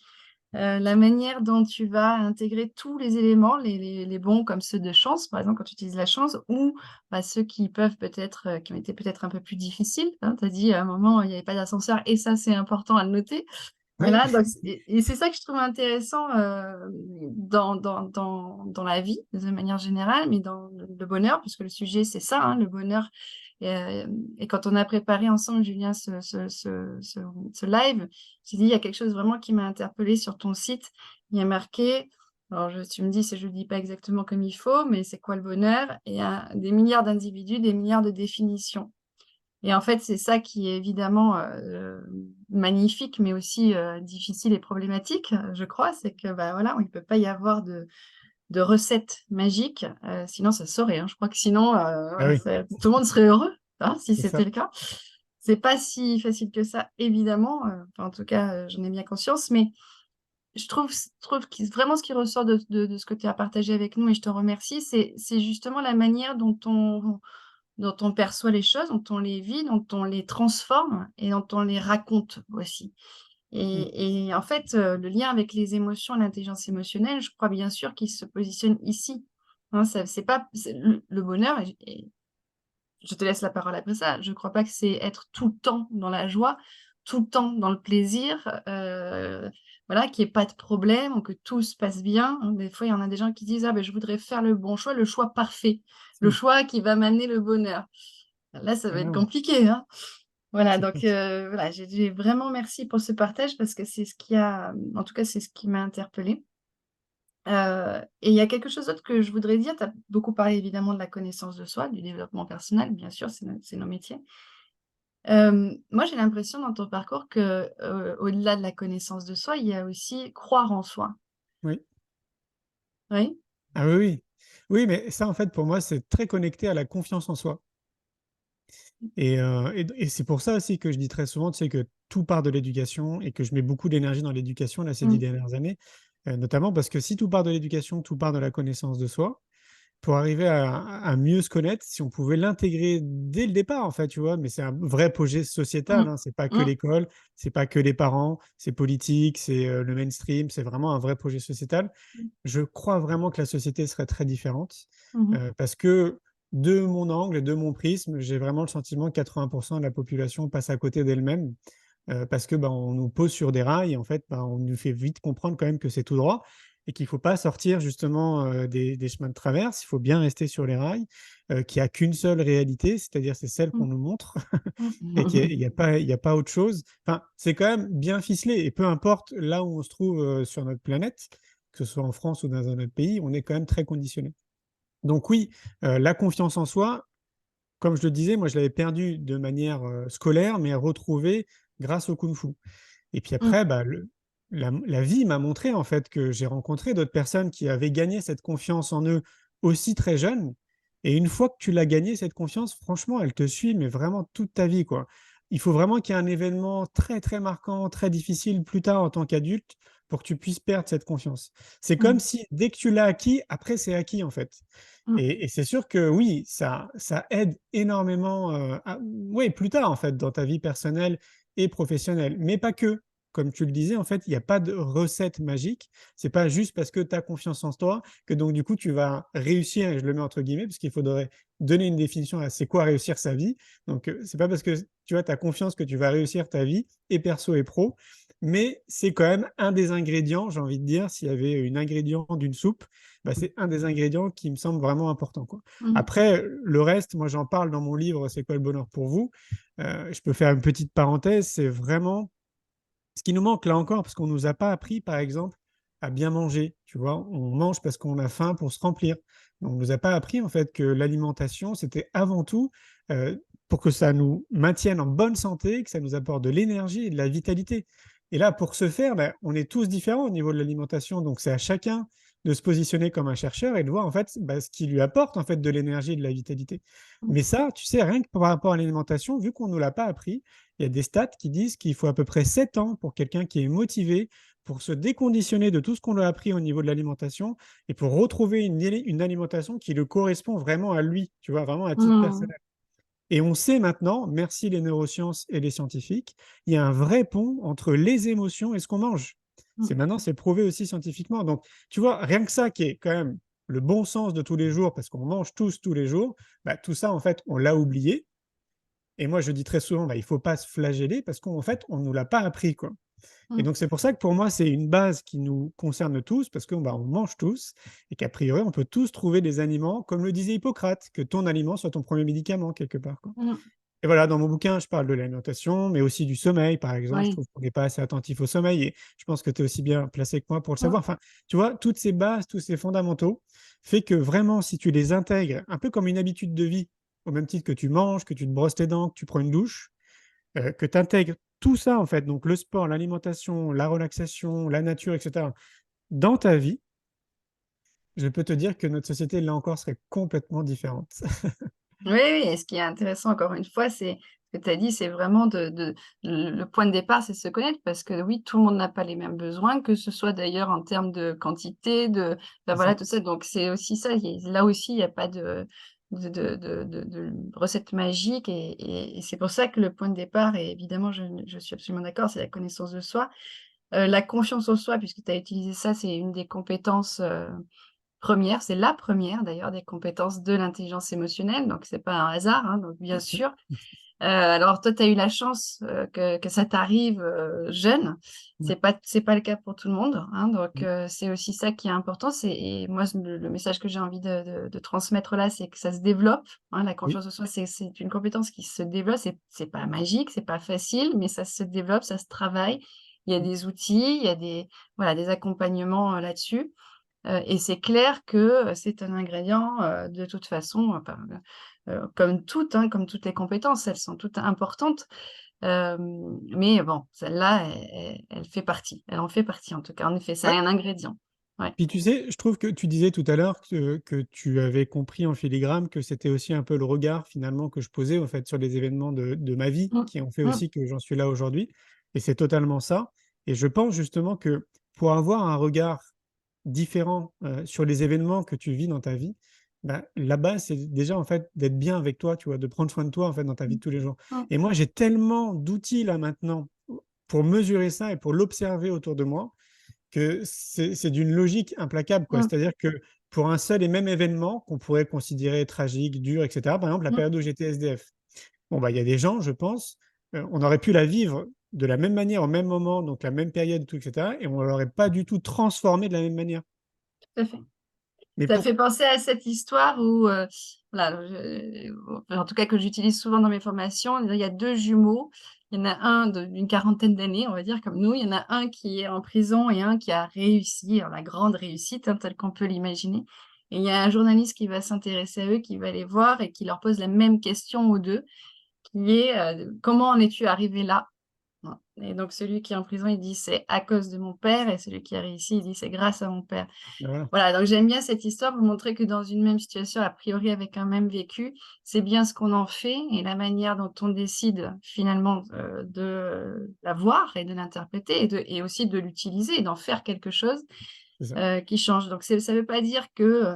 la manière dont tu vas intégrer tous les éléments, les bons comme ceux de chance, par exemple, quand tu utilises la chance, ou bah, ceux qui peuvent peut-être, qui ont été peut-être un peu plus difficiles. Hein. Tu as dit à un moment, il n'y avait pas d'ascenseur, et ça, c'est important à le noter.
Oui,
Voilà, donc, et c'est ça que je trouve intéressant dans la vie, de manière générale, mais dans le bonheur, puisque le sujet, c'est ça, hein, le bonheur. Et quand on a préparé ensemble, Julien, ce live, j'ai dit, il y a quelque chose vraiment qui m'a interpellée sur ton site. Il y a marqué, alors tu me dis si je ne le dis pas exactement comme il faut, mais c'est quoi le bonheur? Et des milliards d'individus, des milliards de définitions. Et en fait, c'est ça qui est évidemment magnifique, mais aussi difficile et problématique, je crois. C'est que bah, voilà, il ne peut pas y avoir de recette magique, sinon ça se saurait. Hein. Je crois que sinon,
ah
voilà,
oui,
tout le monde serait heureux hein, si
c'est ça.
c'était le cas. C'est pas si facile que ça, évidemment. Enfin, en tout cas, j'en ai bien conscience. Mais je trouve que vraiment ce qui ressort de ce que tu as partagé avec nous, et je te remercie, c'est justement la manière dont on perçoit les choses, dont on les vit, dont on les transforme et dont on les raconte aussi.
Mm.
Et en fait, le lien avec les émotions, l'intelligence émotionnelle, je crois bien sûr qu'il se positionne ici. Hein, c'est pas le bonheur, et je te laisse la parole après ça. Je ne crois pas que c'est être tout le temps dans la joie, tout le temps dans le plaisir, voilà, qu'il n'y ait pas de problème ou que tout se passe bien. Hein. Des fois, il y en a des gens qui disent: «Ah ben, je voudrais faire le bon choix, le choix parfait, le
Mm.
choix qui va m'amener le bonheur». Là, ça va
Ah
être
non,
compliqué, hein. Voilà,
c'est
donc
clair.
voilà, j'ai vraiment merci pour ce partage parce que c'est ce qui a en tout cas, c'est ce qui m'a interpellée. Et il y a quelque chose d'autre que je voudrais dire. Tu as beaucoup parlé évidemment de la connaissance de soi, du développement personnel, bien sûr, c'est nos métiers. Moi, j'ai l'impression dans ton parcours que, au-delà de la connaissance de soi, il y a aussi croire en soi.
Oui.
Oui?
Ah oui, oui. Oui, mais ça, en fait, pour moi, c'est très connecté à la confiance en soi. Et c'est pour ça aussi que je dis très souvent, tu sais, que tout part de l'éducation et que je mets beaucoup d'énergie dans l'éducation là, ces 10
Mmh.
dernières années, notamment parce que si tout part de l'éducation, tout part de la connaissance de soi, pour arriver à mieux se connaître, si on pouvait l'intégrer dès le départ, en fait, tu vois? Mais c'est un vrai projet sociétal,
Mmh.
hein, c'est pas que
Mmh.
l'école, c'est pas que les parents, c'est politique, c'est, le mainstream, c'est vraiment un vrai projet sociétal.
Mmh.
Je crois vraiment que la société serait très différente,
Mmh mh.
parce que de mon angle et de mon prisme, j'ai vraiment le sentiment que 80 de la population passe à côté d'elle-même, parce que, bah, on nous pose sur des rails et en fait, bah, on nous fait vite comprendre quand même que c'est tout droit et qu'il faut pas sortir justement, des chemins de traverse. Il faut bien rester sur les rails, qu'il y a qu'une seule réalité, c'est-à-dire c'est celle qu'on
Mmh.
nous montre et qu'il
Mmh.
y a pas autre chose. Enfin, c'est quand même bien ficelé et peu importe là où on se trouve, sur notre planète, que ce soit en France ou dans un autre pays, on est quand même très conditionné. Donc oui, la confiance en soi, comme je le disais, moi je l'avais perdue de manière, scolaire, mais retrouvée grâce au kung-fu. Et puis
Mmh.
après, bah, la vie m'a montré en fait que j'ai rencontré d'autres personnes qui avaient gagné cette confiance en eux aussi très jeunes. Et une fois que tu l'as gagnée, cette confiance, franchement, elle te suit, mais vraiment toute ta vie, quoi. Il faut vraiment qu'il y ait un événement très, très marquant, très difficile plus tard en tant qu'adulte pour que tu puisses perdre cette confiance. C'est comme
Mmh.
si dès que tu l'as acquis, après c'est acquis en fait.
Mmh.
Et c'est sûr que oui, ça aide énormément, oui, plus tard en fait dans ta vie personnelle et professionnelle, mais pas que. Comme tu le disais, en fait, il y a pas de recette magique. C'est pas juste parce que tu as confiance en toi que donc du coup tu vas réussir, et je le mets entre guillemets, parce qu'il faudrait donner une définition à c'est quoi réussir sa vie. Donc, c'est pas parce que tu vois, tu as confiance que tu vas réussir ta vie et perso et pro, mais c'est quand même un des ingrédients, j'ai envie de dire, s'il y avait une ingrédient d'une soupe, bah, c'est un des ingrédients qui me semble vraiment important, quoi.
Mmh.
Après, le reste, moi j'en parle dans mon livre «C'est quoi le bonheur pour vous?». Je peux faire une petite parenthèse, c'est vraiment ce qui nous manque là encore, parce qu'on nous a pas appris, par exemple, à bien manger, tu vois? On mange parce qu'on a faim pour se remplir. On nous a pas appris en fait que l'alimentation, c'était avant tout, pour que ça nous maintienne en bonne santé, que ça nous apporte de l'énergie et de la vitalité. Et là, pour ce faire, bah, on est tous différents au niveau de l'alimentation, donc c'est à chacun de se positionner comme un chercheur et de voir en fait, bah, ce qui lui apporte en fait de l'énergie et de la vitalité.
Mmh.
Mais ça, tu sais, rien que par rapport à l'alimentation, vu qu'on nous l'a pas appris, il y a des stats qui disent qu'il faut à peu près 7 ans pour quelqu'un qui est motivé, pour se déconditionner de tout ce qu'on lui a appris au niveau de l'alimentation et pour retrouver une alimentation qui le correspond vraiment à lui, tu vois? Vraiment à titre
Mmh.
personnel. Et on sait maintenant, merci les neurosciences et les scientifiques, il y a un vrai pont entre les émotions et ce qu'on mange.
Mmh.
Maintenant, c'est prouvé aussi scientifiquement. Donc, tu vois, rien que ça qui est quand même le bon sens de tous les jours, parce qu'on mange tous les jours, bah, tout ça, en fait, on l'a oublié. Et moi, je dis très souvent, bah, il faut pas se flageller parce qu'en fait, on nous l'a pas appris, quoi. Et
Mmh.
donc, c'est pour ça que pour moi, c'est une base qui nous concerne tous, parce qu'on bah, on mange tous, et qu'a priori, on peut tous trouver des aliments, comme le disait Hippocrate, que ton aliment soit ton premier médicament, quelque part, quoi.
Mmh.
Et voilà, dans mon bouquin, je parle de l'alimentation, mais aussi du sommeil, par exemple. Je
Oui.
trouve qu'on n'est pas assez attentif au sommeil, et je pense que tu es aussi bien placé que moi pour le
Mmh.
savoir. Enfin, tu vois, toutes ces bases, tous ces fondamentaux, fait que vraiment, si tu les intègres, un peu comme une habitude de vie, au même titre que tu manges, que tu te brosses tes dents, que tu prends une douche, que tu intègres tout ça, en fait, donc le sport, l'alimentation, la relaxation, la nature, etc., dans ta vie, je peux te dire que notre société, là encore, serait complètement différente.
Oui, oui, et ce qui est intéressant encore une fois, c'est ce que tu as dit, c'est vraiment de le point de départ, c'est se connaître parce que oui, tout le monde n'a pas les mêmes besoins, que ce soit d'ailleurs en termes de quantité, bah,
C'est
voilà,
ça,
tout ça. Donc c'est aussi ça, là aussi, il y a pas de recette magique et c'est pour ça que le point de départ et évidemment je suis absolument d'accord, c'est la connaissance de soi. La confiance en soi puisque tu as utilisé ça, c'est une des compétences, première, c'est la première d'ailleurs des compétences de l'intelligence émotionnelle, donc c'est pas un hasard, hein, donc bien
OK.
sûr. Alors toi, tu as eu la chance, que ça t'arrive, jeune.
Ouais.
C'est pas le cas pour tout le monde, hein, donc
Mmh.
c'est aussi ça qui est important. Et moi, le message que j'ai envie de transmettre là, c'est que ça se développe, hein. La
Oui.
confiance en soi, c'est une compétence qui se développe. C'est pas magique, c'est pas facile, mais ça se développe, ça se travaille. Il y a
Mmh.
des outils, il y a voilà, des accompagnements, là-dessus. Et c'est clair que, c'est un ingrédient, de toute façon, enfin, comme toutes, hein, comme toutes les compétences, elles sont toutes importantes. Mais bon, celle-là, elle fait partie. Elle en fait partie en tout cas. En effet, c'est
Ouais.
un ingrédient. Ouais.
Puis tu sais, je trouve que tu disais tout à l'heure que tu avais compris en filigrane que c'était aussi un peu le regard finalement que je posais en fait sur les événements de ma vie
Mmh.
qui ont fait
Mmh.
aussi que j'en suis là aujourd'hui, et c'est totalement ça. Et je pense justement que pour avoir un regard différent, sur les événements que tu vis dans ta vie, bah, la base, c'est déjà en fait d'être bien avec toi, tu vois? De prendre soin de toi en fait dans ta vie
Mmh.
de tous les jours.
Mmh.
Et moi, j'ai tellement d'outils là maintenant pour mesurer ça et pour l'observer autour de moi, que c'est d'une logique implacable, quoi.
Mmh.
C'est-à-dire que pour un seul et même événement qu'on pourrait considérer tragique, dur, et cetera, par exemple, la
Mmh.
période où j'étais SDF. Bon, bah, il y a des gens, je pense, on aurait pu la vivre de la même manière, au même moment, donc la même période, tout, et cetera, et on l'aurait pas du tout transformée de la même manière.
Tout à fait.
Mais
Ça fait
pour
penser à cette histoire où, voilà, en tout cas que j'utilise souvent dans mes formations, il y a 2 jumeaux. Il y en a un d'une quarantaine d'années, on va dire comme nous. Il y en a un qui est en prison et un qui a réussi, la grande réussite, hein, telle qu'on peut l'imaginer. Et il y a un journaliste qui va s'intéresser à eux, qui va les voir et qui leur pose la même question aux 2, qui est, «Comment en es-tu arrivé là?» Voilà. Et donc celui qui est en prison, il dit: «C'est à cause de mon père» et celui qui a réussi, il dit: «C'est grâce à mon père».
voilà,
Voilà, donc j'aime bien cette histoire pour montrer que dans une même situation, a priori avec un même vécu, c'est bien ce qu'on en fait et la manière dont on décide finalement, de la voir et de l'interpréter et aussi de l'utiliser et d'en faire quelque chose,
c'est ça.
qui change. Donc ça veut pas dire que,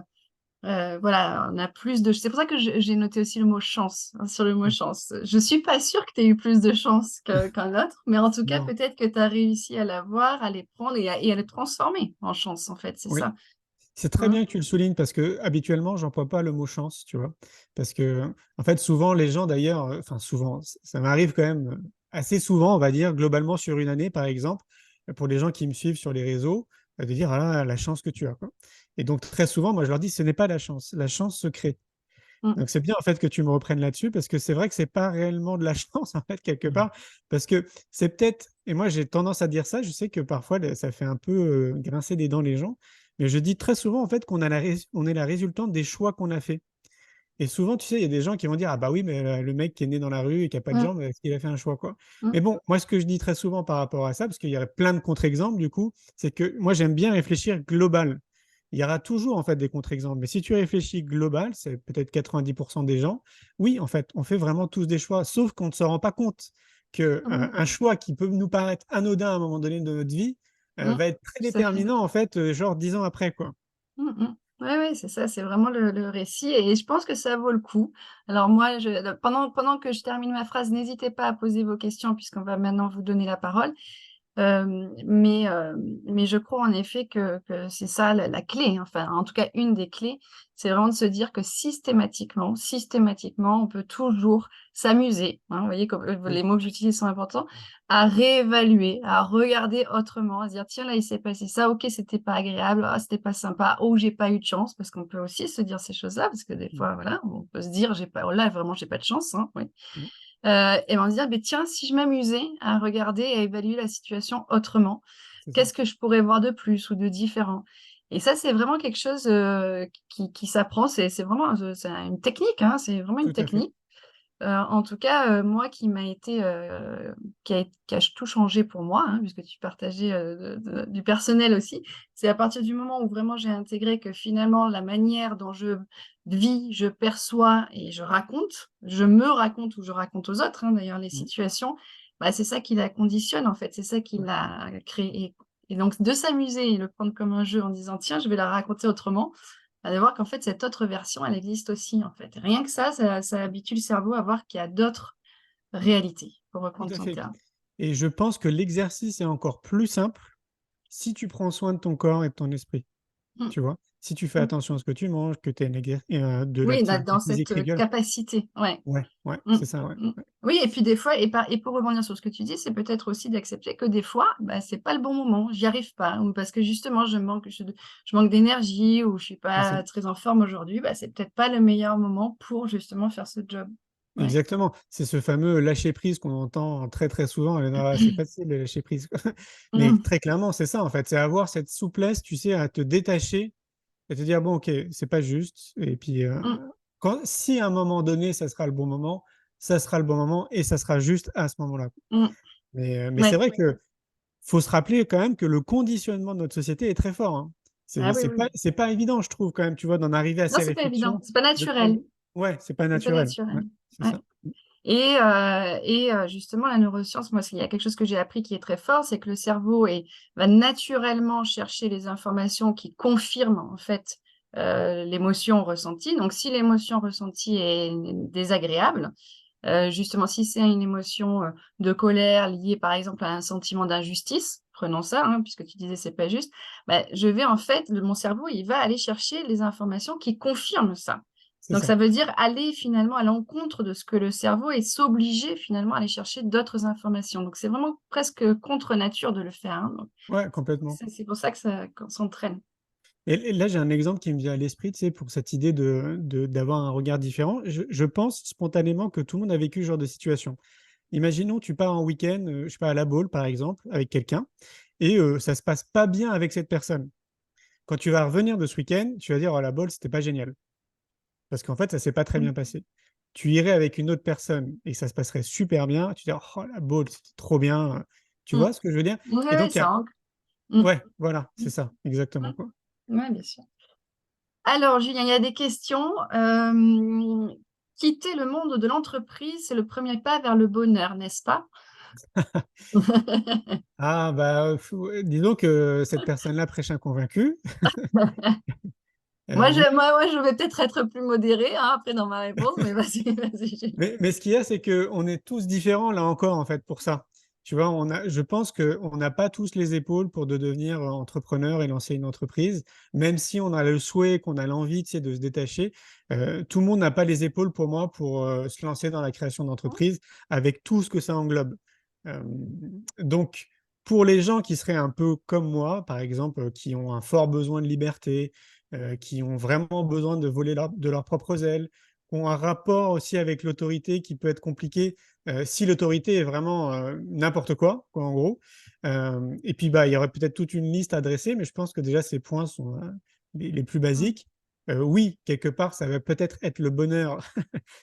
voilà, on a plus de c'est pour ça que j'ai noté aussi le mot chance, hein, sur le mot
Mmh.
chance. Je suis pas sûre que tu aies eu plus de chance qu'un autre, mais en tout cas,
Non,
peut-être que tu as réussi à la voir, à les prendre et à les transformer en chance, en fait, c'est
oui.
ça.
C'est très
Mmh.
bien que tu le soulignes parce que habituellement, j'emploie pas le mot chance, tu vois? Parce que, en fait, souvent, les gens d'ailleurs, enfin souvent, ça m'arrive quand même, assez souvent, on va dire, globalement sur une année, par exemple, pour les gens qui me suivent sur les réseaux, de dire: «Ah là, la chance que tu as», quoi. Et donc très souvent, moi, je leur dis: «Ce n'est pas la chance se crée».
Mmh.
Donc c'est bien, en fait, que tu me reprennes là-dessus parce que c'est vrai que c'est pas réellement de la chance, en fait, quelque
Mmh.
part, parce que c'est peut-être, et moi, j'ai tendance à dire ça, je sais que parfois, ça fait un peu, grincer des dents les gens, mais je dis très souvent, en fait, on est la résultante des choix qu'on a fait. Et souvent, tu sais, il y a des gens qui vont dire: «Ah bah oui, mais le mec qui est né dans la rue et qui a pas de
Mmh.
jambes, est-ce qu'il a fait un choix, quoi?»
Mmh.
Mais bon, moi, ce que je dis très souvent par rapport à ça, parce qu'il y aurait plein de contre-exemples du coup, c'est que moi, j'aime bien réfléchir global. Il y aura toujours, en fait, des contre-exemples, mais si tu réfléchis global, c'est peut-être 90 des gens, oui, en fait, on fait vraiment tous des choix, sauf qu'on ne se rend pas compte que,
Mmh.
un choix qui peut nous paraître anodin à un moment donné de notre vie,
Mmh.
va être très
Tout à fait.
déterminant, en fait, genre 10 ans après, quoi.
Mmh mh. Ouais, ouais, c'est ça, c'est vraiment le récit et je pense que ça vaut le coup. Alors moi, pendant que je termine ma phrase, n'hésitez pas à poser vos questions puisqu'on va maintenant vous donner la parole. Mais je crois en effet que c'est ça la clé, hein. Enfin, en tout cas, une des clés, c'est vraiment de se dire que systématiquement, on peut toujours s'amuser, hein. Vous voyez comme
Oui,
les mots que j'utilise sont importants, à réévaluer, à regarder autrement, à se dire, tiens, là, il s'est passé ça, ok, c'était pas agréable, ah, c'était pas sympa, oh, j'ai pas eu de chance, parce qu'on peut aussi se dire ces choses-là, parce que des
mm,
fois, voilà, on peut se dire, j'ai pas, oh, là, vraiment, j'ai pas de chance, hein, oui.
mm,
Et on se dire: «Beh, tiens, si je m'amusais à regarder et à évaluer la situation autrement,
c'est ça,
qu'est-ce que je pourrais voir de plus ou de différent?» Et ça, c'est vraiment quelque chose, qui s'apprend. C'est vraiment, c'est une technique, hein, c'est vraiment une
tout à fait.
technique. En tout cas, moi qui m'a été, qui a tout changé pour moi, hein, puisque tu partageais, du personnel aussi. C'est à partir du moment où vraiment j'ai intégré que finalement la manière dont je vis, je perçois et je me raconte ou je raconte aux autres, hein, d'ailleurs les
Mm,
situations, bah, c'est ça qui la conditionne en fait, c'est ça qui
ouais.
l'a créée et donc de s'amuser et le prendre comme un jeu en disant: «Tiens, je vais la raconter autrement», bah, de voir qu'en fait, cette autre version, elle existe aussi, en fait. Rien que ça habitue le cerveau à voir qu'il y a d'autres réalités, pour
Tout
reprendre
à
ton
fait.
terme.
Et je pense que l'exercice est encore plus simple si tu prends soin de ton corps et de ton esprit.
Mmh,
Tu vois? Si tu fais
mmh.
attention à ce que tu manges, que tu as de
Oui,
l'activité
dans
physique
cette,
régulière.
capacité, ouais.
Ouais, ouais,
Mmh,
c'est ça, ouais,
mmh.
ouais.
Oui et puis des fois et pour rebondir sur ce que tu dis, c'est peut-être aussi d'accepter que des fois, bah, c'est pas le bon moment, j'y arrive pas ou parce que justement je manque d'énergie ou je suis
C'est ça.
pas très en forme aujourd'hui, bah, c'est peut-être pas le meilleur moment pour justement faire ce job. Ouais.
Exactement. C'est ce fameux lâcher prise qu'on entend très, très souvent: «Ah, c'est facile de lâcher prise». Mais
Mmh,
très clairement, c'est ça, en fait. C'est avoir cette souplesse, tu sais, à te détacher et te dire: «Bon, OK, c'est pas juste» et puis,
mmh,
quand si à un moment donné, ça sera le bon moment, ça sera le bon moment et ça sera juste à ce moment-là.
mmh.
Mais c'est
Ouais.
vrai que faut se rappeler quand même que le conditionnement de notre société est très fort, hein.
Ah oui, oui.
C'est pas évident, je trouve quand même, tu vois, d'en arriver à
Non,
ces
c'est pas évident,
réflexions,
c'est pas
de prendre
naturel.
ouais, c'est pas
C'est pas
naturel. Ouais,
naturel.
c'est
Ouais
ça. Mmh,
justement la neuroscience, moi, s'il y a quelque chose que j'ai appris qui est très fort, c'est que le cerveau va naturellement chercher les informations qui confirment, en fait, l'émotion ressentie. Donc si l'émotion ressentie est désagréable, justement, si c'est une émotion, de colère liée, par exemple, à un sentiment d'injustice, prenons ça, hein, puisque tu disais: «C'est pas juste», bah, je vais en fait mon cerveau, il va aller chercher les informations qui confirment ça.
c'est
Donc
ça.
ça veut dire aller finalement à l'encontre de ce que le cerveau est s'obliger finalement à aller chercher d'autres informations. Donc c'est vraiment presque contre nature de le faire, hein, donc
Ouais, complètement.
c'est pour ça que ça qu'on s'entraîne.
Et là, j'ai un exemple qui me vient à l'esprit, tu sais, pour cette idée de d'avoir un regard différent. Je pense spontanément que tout le monde a vécu ce genre de situation. Imaginons, tu pars en week-end, je sais pas, à La Baule, par exemple, avec quelqu'un et ça se passe pas bien avec cette personne. Quand tu vas revenir de ce week-end, tu vas dire: «Oh, La Baule, c'était pas génial». Parce qu'en fait, ça s'est pas très
Mmh.
bien passé. Tu irais avec une autre personne et ça se passerait super bien, tu dirais: «Oh, La Baule, c'était trop bien», tu
Mmh.
vois ce que je veux dire?
Ouais,
Et
ouais,
donc il y a
ça ancre. Mmh.
ouais, voilà, c'est
Mmh.
ça, exactement,
Mmh.
quoi.
Ouais, bien sûr. Alors Julien, il y a des questions. Quitter le monde de l'entreprise, c'est le premier pas vers le bonheur, n'est-ce pas?
Ah bah, ouais, disons que cette personne-là prêche un convaincu.
Moi,
Mais
je vais peut-être être plus modérée, hein, après dans ma réponse, mais vas-y, vas-y, Julien.
mais ce qu'il y a, c'est qu'on est tous différents là encore, en fait, pour ça. Tu vois? Je pense qu'on n'a pas tous les épaules pour de devenir, entrepreneur et lancer une entreprise. Même si on a le souhait, qu'on a l'envie, tu sais, de se détacher, tout le monde n'a pas les épaules pour moi pour, se lancer dans la création d'entreprise avec tout ce que ça englobe. Donc pour les gens qui seraient un peu comme moi, par exemple, qui ont un fort besoin de liberté, qui ont vraiment besoin de voler de leurs propres ailes, ont un rapport aussi avec l'autorité qui peut être compliqué, si l'autorité est vraiment, n'importe quoi, en gros. Et puis, bah, il y aurait peut-être toute une liste à dresser, mais je pense que déjà ces points sont, les plus
Mmh.
basiques. Oui, quelque part, ça va peut-être être le bonheur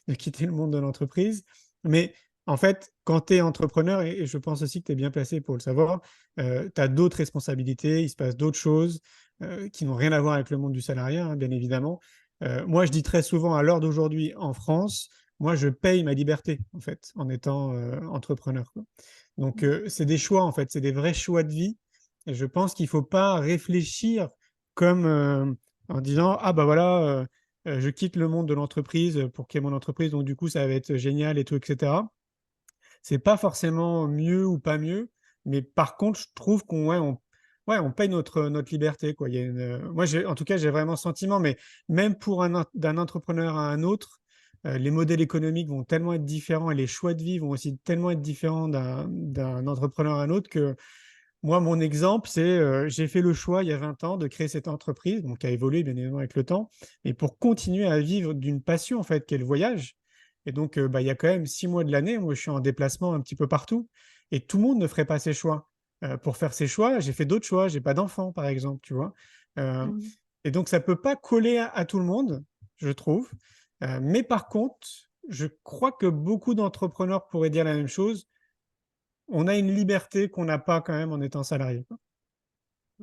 de quitter le monde de l'entreprise, mais en fait, quand tu es entrepreneur et je pense aussi que tu es bien placé pour le savoir, tu as d'autres responsabilités, il se passe d'autres choses, qui n'ont rien à voir avec le monde du salariat, hein, bien évidemment. Moi, je dis très souvent à l'heure d'aujourd'hui en France, moi, je paye ma liberté, en fait, en étant, entrepreneur, quoi. Donc, c'est des choix, en fait, c'est des vrais choix de vie et je pense qu'il faut pas réfléchir comme, en disant: «Ah bah voilà, je quitte le monde de l'entreprise, pour créer mon entreprise, donc du coup, ça va être génial et tout et cetera». C'est pas forcément mieux ou pas mieux. Mais par contre, je trouve on paye notre liberté, quoi. Il y a moi, en tout cas, j'ai vraiment ce sentiment, mais même pour d'un entrepreneur à un autre, les modèles économiques vont tellement être différents et les choix de vie vont aussi tellement être différents d'un entrepreneur à un autre que moi, mon exemple, c'est j'ai fait le choix il y a 20 ans de créer cette entreprise, donc qui a évolué bien évidemment avec le temps, et pour continuer à vivre d'une passion en fait, qui est le voyage. Et donc, bah, il y a quand même 6 mois de l'année où je suis en déplacement un petit peu partout, et tout le monde ne ferait pas ses choix. Pour faire ses choix, j'ai fait d'autres choix. J'ai pas d'enfant, par exemple, tu vois. Euh,
Mmh.
et donc, ça peut pas coller à tout le monde, je trouve. Mais par contre, je crois que beaucoup d'entrepreneurs pourraient dire la même chose. On a une liberté qu'on n'a pas quand même en étant salarié, quoi.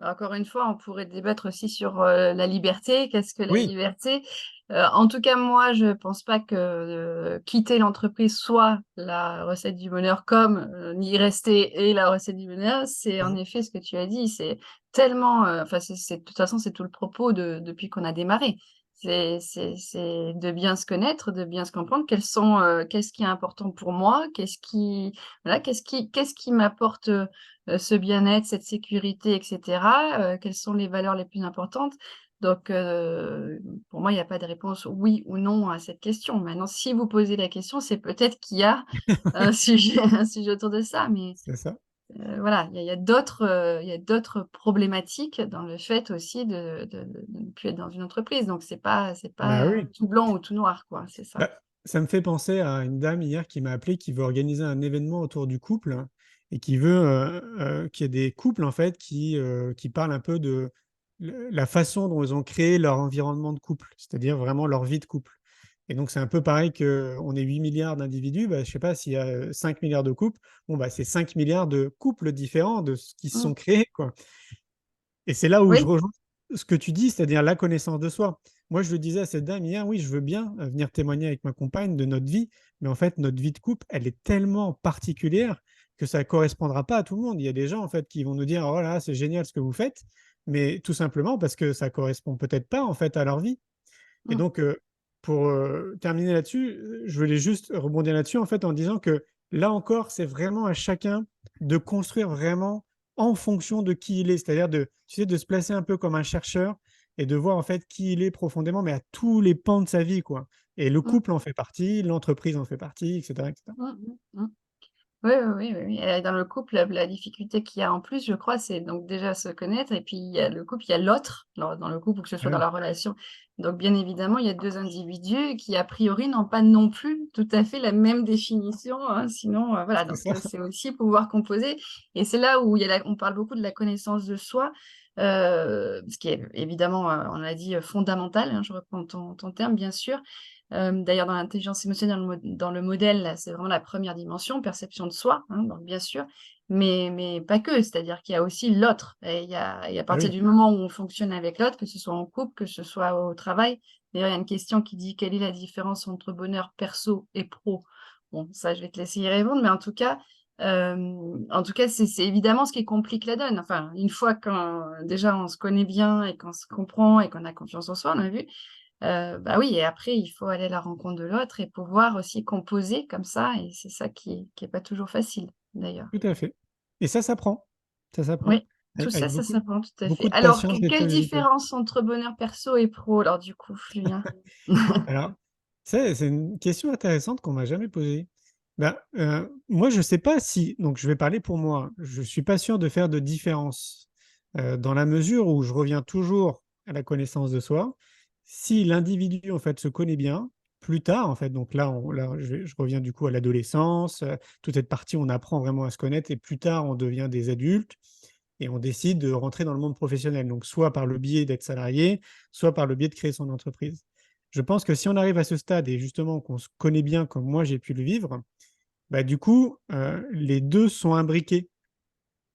Encore une fois, on pourrait débattre aussi sur, la liberté. Qu'est-ce que la
Oui,
liberté? En tout cas, moi, je pense pas que, quitter l'entreprise soit la recette du bonheur comme, y rester est la recette du bonheur. C'est en
mmh.
effet ce que tu as dit, c'est tellement, enfin, c'est de toute façon, c'est tout le propos depuis qu'on a démarré. C'est de bien se connaître, de bien se comprendre. Qu'est-ce qui est important pour moi? Voilà, qu'est-ce qui m'apporte, ce bien-être, cette sécurité et cetera, quelles sont les valeurs les plus importantes? Donc pour moi, il y a pas de réponse oui ou non à cette question. Maintenant, si vous posez la question, c'est peut-être qu'il y a un sujet un sujet autour de ça, mais
C'est ça.
voilà, il y a d'autres problématiques dans le fait aussi de ne plus être dans une entreprise. Donc c'est
Bah,
pas
oui.
tout blanc ou tout noir, quoi, c'est ça.
Bah, ça me fait penser à une dame hier qui m'a appelé, qui veut organiser un événement autour du couple, hein, et qui veut, qu'il y ait des couples, en fait, qui parlent un peu de le la façon dont ils ont créé leur environnement de couple, c'est-à-dire vraiment leur vie de couple. Et donc c'est un peu pareil qu'on est 8 milliards d'individus, bah, je sais pas, s'il y a, 5 milliards de couples, bon, bah, c'est 5 milliards de couples différents de ce qui se
Mmh.
sont créés, quoi. Et c'est là où je
Oui.
rejoins ce que tu dis, c'est-à-dire la connaissance de soi. Moi, je le disais à cette dame hier: «Oui, je veux bien, venir témoigner avec ma compagne de notre vie, mais en fait, notre vie de couple, elle est tellement particulière que ça ne correspondra pas à tout le monde». Il y a des gens, en fait, qui vont nous dire: «Oh là là, c'est génial ce que vous faites», mais tout simplement parce que ça correspond peut-être pas, en fait, à leur vie. Et
Mmh.
donc, pour, terminer là-dessus, je voulais juste rebondir là-dessus, en fait, en disant que, là encore, c'est vraiment à chacun de construire vraiment en fonction de qui il est. C'est-à-dire tu sais, de se placer un peu comme un chercheur et de voir, en fait, qui il est profondément, mais à tous les pans de sa vie, quoi. Et le
Mmh.
couple en fait partie, l'entreprise en fait partie, et cetera, et cetera.
Mmh mh. Mmh. Oui, oui, oui, oui, oui, dans le couple, la difficulté qu'il y a en plus, je crois, c'est donc déjà se connaître et puis il y a le couple, il y a l'autre, dans le couple ou que ce
Ah
soit dans
oui,
la relation. Donc bien évidemment, il y a 2 individus qui, a priori, n'ont pas non plus tout à fait la même définition, hein, sinon, voilà,
c'est
donc
ça.
c'est aussi pouvoir composer et c'est là où il y a on parle beaucoup de la connaissance de soi, ce qui est évidemment, on l'a dit, fondamental, hein, je reprends ton terme, bien sûr. D'ailleurs, dans l'intelligence émotionnelle, dans le modèle, là, c'est vraiment la première dimension, perception de soi, hein, donc bien sûr, mais pas que. C'est-à-dire qu'il y a aussi l'autre et à
Ah
partir
oui,
du moment où on fonctionne avec l'autre, que ce soit en couple, que ce soit au travail. D'ailleurs, il y a une question qui dit: «Quelle est la différence entre bonheur perso et pro?» Bon, ça, je vais te laisser y répondre, mais en tout cas, c'est évidemment ce qui complique la donne. Enfin, une fois quand déjà on se connaît bien et qu'on se comprend et qu'on a confiance en soi, on a vu. Bah, oui et après il faut aller à la rencontre de l'autre et pouvoir aussi composer comme ça et c'est ça qui est pas toujours facile, d'ailleurs.
tout à fait. Et ça s'apprend, ça s'apprend.
Oui, tout ça,
Avec
ça
beaucoup
s'apprend, tout à fait.
beaucoup de
Alors
patience et de
quelle
curiosité.
différence entre bonheur perso et pro alors du coup, Julien?
Alors, c'est une question intéressante qu'on m'a jamais posée. Ben, moi, je sais pas si donc je vais parler pour moi. Je suis pas sûr de faire de différence, dans la mesure où je reviens toujours à la connaissance de soi. Si l'individu, en fait, se connaît bien, plus tard, en fait, donc là, je reviens du coup à l'adolescence, toute cette partie où on apprend vraiment à se connaître et plus tard, on devient des adultes et on décide de rentrer dans le monde professionnel. Donc soit par le biais d'être salarié, soit par le biais de créer son entreprise. Je pense que si on arrive à ce stade et justement qu'on se connaît bien comme moi j'ai pu le vivre, bah, du coup, les 2 sont imbriqués.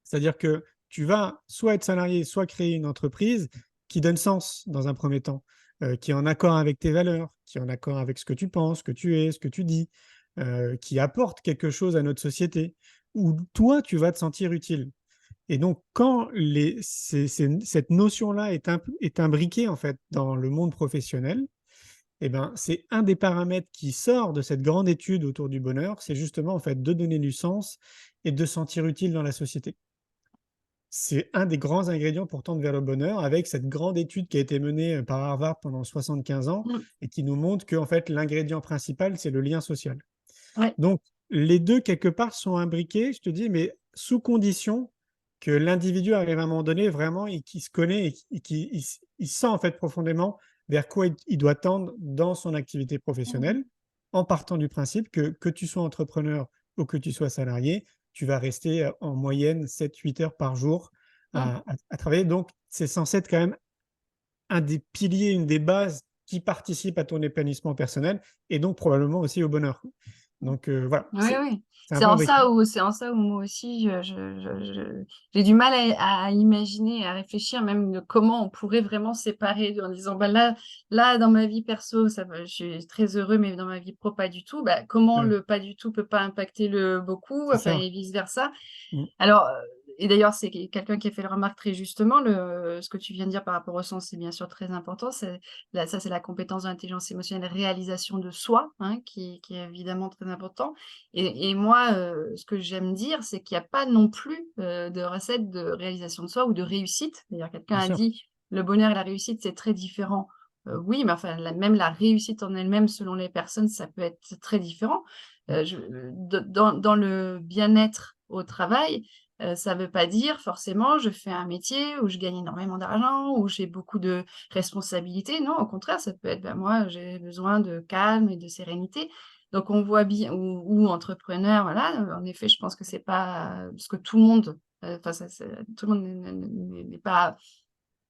C'est-à-dire que tu vas soit être salarié, soit créer une entreprise qui donne sens dans un premier temps, qui est en accord avec tes valeurs, qui est en accord avec ce que tu penses, ce que tu es, ce que tu dis, qui apporte quelque chose à notre société, où toi, tu vas te sentir utile. Et donc, quand cette notion-là est imbriquée en fait dans le monde professionnel, eh ben, c'est un des paramètres qui sort de cette grande étude autour du bonheur, c'est justement en fait de donner du sens et de se sentir utile dans la société. C'est un des grands ingrédients pour tendre vers le bonheur, avec cette grande étude qui a été menée par Harvard pendant 75 ans
Mmh.
et qui nous montre qu'en fait, l'ingrédient principal, c'est le lien social.
Ouais.
Donc, les deux, quelque part, sont imbriqués, je te dis, mais sous condition que l'individu arrive à un moment donné vraiment et qu'il se connaît et qu'il sent en fait profondément vers quoi il doit tendre dans son activité
Mmh.
professionnelle, en partant du principe que tu sois entrepreneur ou que tu sois salarié, tu vas rester en moyenne 7-8 heures par jour
Mmh.
à travailler. Donc, c'est censé être quand même un des piliers, une des bases qui participent à ton épanouissement personnel et donc probablement aussi au bonheur. Donc voilà,
Oui,
c'est
oui.
c'est un peu imbriqué.
C'est en ça où moi aussi j'ai du mal à imaginer, à réfléchir même de comment on pourrait vraiment séparer en disant: «Bah, là dans ma vie perso ça va, je suis très heureux, mais dans ma vie pro pas du tout». Bah, comment
Ouais,
le pas du tout peut pas impacter le beaucoup,
c'est
enfin
ça.
et vice versa?
Mmh,
Alors, et d'ailleurs, c'est quelqu'un qui a fait la remarque très justement, ce que tu viens de dire par rapport au sens, c'est bien sûr très important. C'est la compétence d'intelligence émotionnelle, réalisation de soi, hein, qui est évidemment très important. Et moi, ce que j'aime dire, c'est qu'il y a pas non plus, de recette de réalisation de soi ou de réussite. D'ailleurs, quelqu'un
bien
a
sûr.
dit: «Le bonheur et la réussite, c'est très différent». Oui, mais enfin, même la réussite en elle-même, selon les personnes, ça peut être très différent.
Mmh,
Je dans le bien-être au travail, ça veut pas dire forcément je fais un métier où je gagne énormément d'argent, où j'ai beaucoup de responsabilités. Non, au contraire, ça peut être, bah, moi, j'ai besoin de calme et de sérénité. Donc on voit bien ou entrepreneur, voilà, en effet, je pense que c'est pas parce que tout le monde, enfin ça c'est tout le monde n'est pas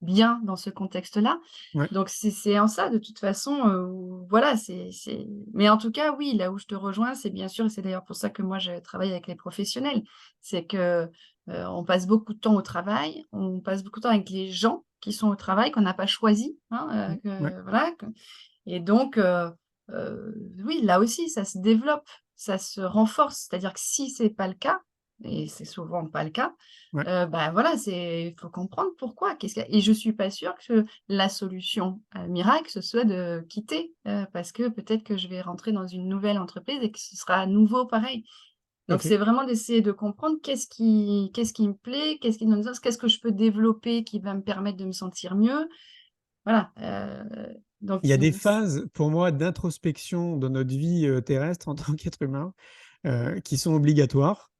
bien dans ce contexte-là.
ouais,
Donc c'est en ça de toute façon, où voilà, c'est mais en tout cas, oui, là où je te rejoins, c'est bien sûr et c'est d'ailleurs pour ça que moi je travaille avec les professionnels. C'est que, on passe beaucoup de temps au travail, on passe beaucoup de temps avec les gens qui sont au travail, qu'on n'a pas choisis, hein,
mmh, ouais,
que voilà, que et donc oui, là aussi, ça se développe, ça se renforce. C'est-à-dire que si c'est pas le cas et c'est souvent pas le cas,
ouais.
bah, voilà, il faut comprendre pourquoi, qu'est-ce qu'il y a et je suis pas sûre que la solution, miracle, ce soit de quitter, parce que peut-être que je vais rentrer dans une nouvelle entreprise et que ce sera à nouveau pareil. Donc
OK.
c'est vraiment d'essayer de comprendre qu'est-ce qui me plaît, qu'est-ce qui me donne sens, qu'est-ce que je peux développer qui va me permettre de me sentir mieux? Voilà, donc
Il y a des phases, pour moi, d'introspection dans notre vie, terrestre en tant qu'être humain, qui sont obligatoires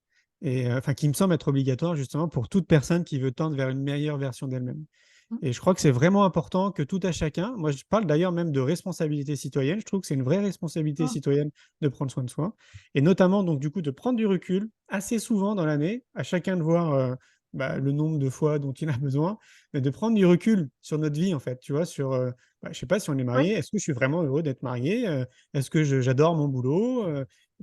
et enfin, qui me semblent être obligatoires justement pour toute personne qui veut tendre vers une meilleure version d'elle-même.
mmh,
Et je crois que c'est vraiment important que tout à chacun, moi je parle d'ailleurs même de responsabilité citoyenne, je trouve que c'est une vraie responsabilité
mmh,
citoyenne de prendre soin de soi et notamment donc du coup de prendre du recul assez souvent dans l'année, à chacun de voir, le nombre de fois dont il a besoin, mais de prendre du recul sur notre vie en fait, tu vois? Sur, je sais pas si on est marié,
oui.
est-ce que je suis vraiment heureux d'être marié? Est-ce que j'adore mon boulot?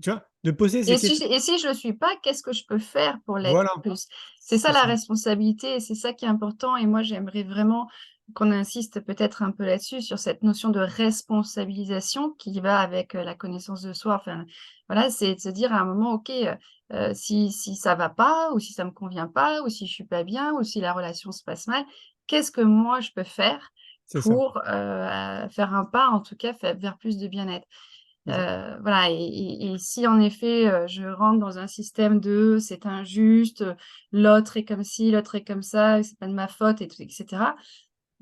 Tu vois? De poser ces questions
Et si je le suis pas, qu'est-ce que je peux faire pour l'être
voilà,
plus? C'est ça
c'est
la
ça,
responsabilité et c'est ça qui est important et moi j'aimerais vraiment qu'on insiste peut-être un peu là-dessus, sur cette notion de responsabilisation qui va avec, la connaissance de soi. Enfin, voilà, c'est de se dire à un moment: «OK, si ça va pas ou si ça me convient pas ou si je suis pas bien ou si la relation se passe mal, qu'est-ce que moi je peux faire
c'est ça,
pour, faire un pas en tout cas vers plus de bien-être?»
c'est ça.
Voilà et si en effet, je rentre dans un système de: «C'est injuste, l'autre est comme ci, l'autre est comme ça, c'est pas de ma faute» et tout et cetera,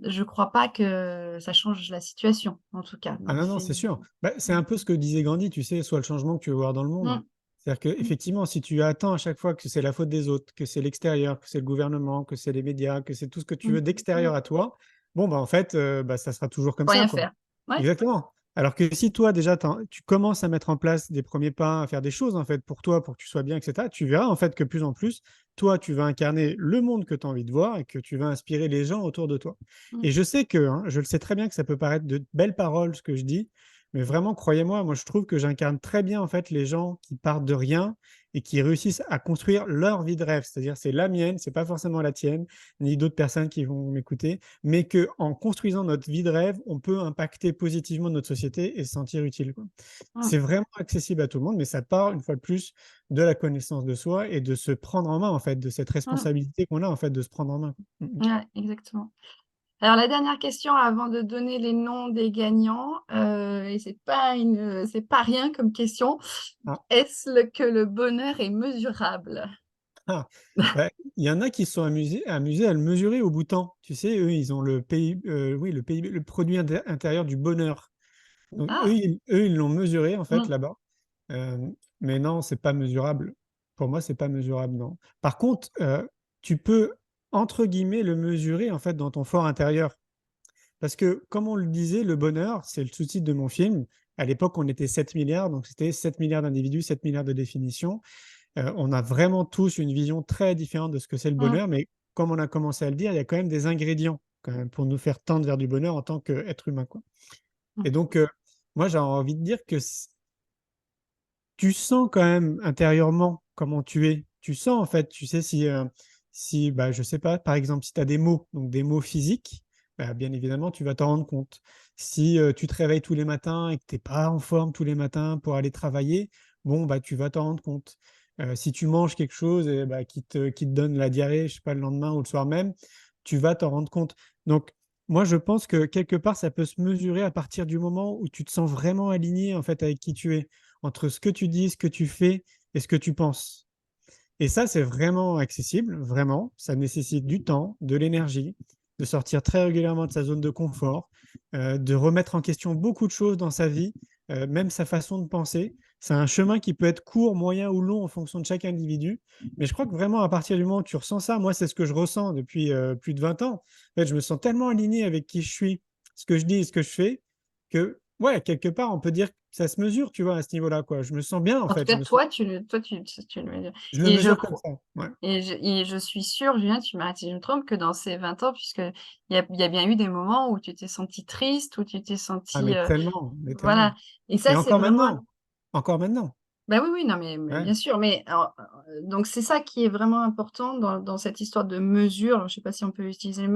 je crois pas que ça change la situation, en tout cas.
Ah
Donc
non, non,
c'est
c'est sûr. C'est
mmh,
un peu ce que disait Gandhi, tu sais: «Sois le changement que tu veux voir dans le monde».
mmh,
C'est-à-dire
mmh,
qu'effectivement, si tu attends à chaque fois que c'est la faute des autres, que c'est l'extérieur, que c'est le gouvernement, que c'est les médias, que c'est tout ce que tu
mmh,
veux d'extérieur à toi, bon, en fait, ça sera toujours comme
faut
ça,
rien
quoi.
faire. Ouais,
Exactement. Alors que si toi déjà tu commences à mettre en place des premiers pas, à faire des choses en fait pour toi, pour que tu sois bien et cetera, tu verras en fait que plus en plus, toi tu vas incarner le monde que tu as envie de voir et que tu vas inspirer les gens autour de toi.
mmh,
Et je sais que, hein, je le sais très bien que ça peut paraître de belles paroles ce que je dis, mais vraiment croyez-moi, moi je trouve que j'incarne très bien en fait les gens qui partent de rien et qui réussissent à construire leur vie de rêve. C'est-à-dire c'est la mienne, c'est pas forcément la tienne, ni d'autres personnes qui vont m'écouter mais qu'en construisant notre vie de rêve, on peut impacter positivement notre société et se sentir utile, quoi.
mmh,
C'est vraiment accessible à tout le monde, mais ça part une fois de plus de la connaissance de soi et de se prendre en main, en fait, de cette
mmh,
responsabilité qu'on a, en fait, de se prendre en main, quoi. Mmh mh.
ouais, exactement. Alors, la dernière question avant de donner les noms des gagnants, et c'est pas rien comme question.
Ah,
Que le bonheur est mesurable?
ah, bah, il y en a qui se sont amusés à le mesurer au Bhoutan. Tu sais, eux, ils ont le PIB, le produit intérieur du bonheur. Donc
Ah!
ils l'ont mesuré en fait
Mmh,
là-bas. Mais non, c'est pas mesurable. Pour moi, c'est pas mesurable, non. Par contre, tu peux entre guillemets «le mesurer» en fait dans ton fort intérieur. Parce que comme on le disait, le bonheur, c'est le sous-titre de mon film. À l'époque, on était 7 milliards, donc c'était 7 milliards d'individus, 7 milliards de définitions. On a vraiment tous une vision très différente de ce que c'est le
mmh,
bonheur, mais comme on a commencé à le dire, il y a quand même des ingrédients quand même pour nous faire tendre vers du bonheur en tant qu'être humain, quoi.
mmh.
Et donc, moi, j'ai envie de dire que tu sens quand même intérieurement comment tu es. Tu sens en fait, tu sais si bah, je sais pas, par exemple, si tu as des maux, donc des maux physiques, bah, bien évidemment, tu vas t'en rendre compte. Si, tu te réveilles tous les matins et que tu es pas en forme tous les matins pour aller travailler, bon, bah, tu vas t'en rendre compte. Si tu manges quelque chose et bah, qui te donne la diarrhée, je sais pas, le lendemain ou le soir même, tu vas t'en rendre compte. Donc moi, je pense que quelque part, ça peut se mesurer à partir du moment où tu te sens vraiment aligné, en fait, avec qui tu es entre ce que tu dis, ce que tu fais et ce que tu penses. Et ça, c'est vraiment accessible, vraiment. Ça nécessite du temps, de l'énergie, de sortir très régulièrement de sa zone de confort, de remettre en question beaucoup de choses dans sa vie, même sa façon de penser. C'est un chemin qui peut être court, moyen ou long en fonction de chaque individu. Mais je crois que vraiment, à partir du moment où tu ressens ça, moi, c'est ce que je ressens depuis plus de 20 ans. En fait, je me sens tellement aligné avec qui je suis, ce que je dis et ce que je fais, que, ouais, quelque part, on peut dire que ça se mesure, tu vois, à ce niveau-là, quoi. Je me sens bien, en
En tout
fait.
cas, tu le mesures
Je le
et je
mesure comme
crois
ça. Ouais.
et je suis sûre, Julien, tu m'arrêtes si je me trompe, que dans ces 20 ans, puisque il y a bien eu des moments où tu t'es senti triste, où tu t'es
Ah,
senti,
mais tellement, mais
voilà
tellement.
et
Et
ça, c'est
encore
vraiment
maintenant, encore maintenant.
bah, oui, oui, non, mais
Ouais.
bien sûr, mais alors, donc c'est ça qui est vraiment important dans cette histoire de mesure. Alors, je sais pas si on peut utiliser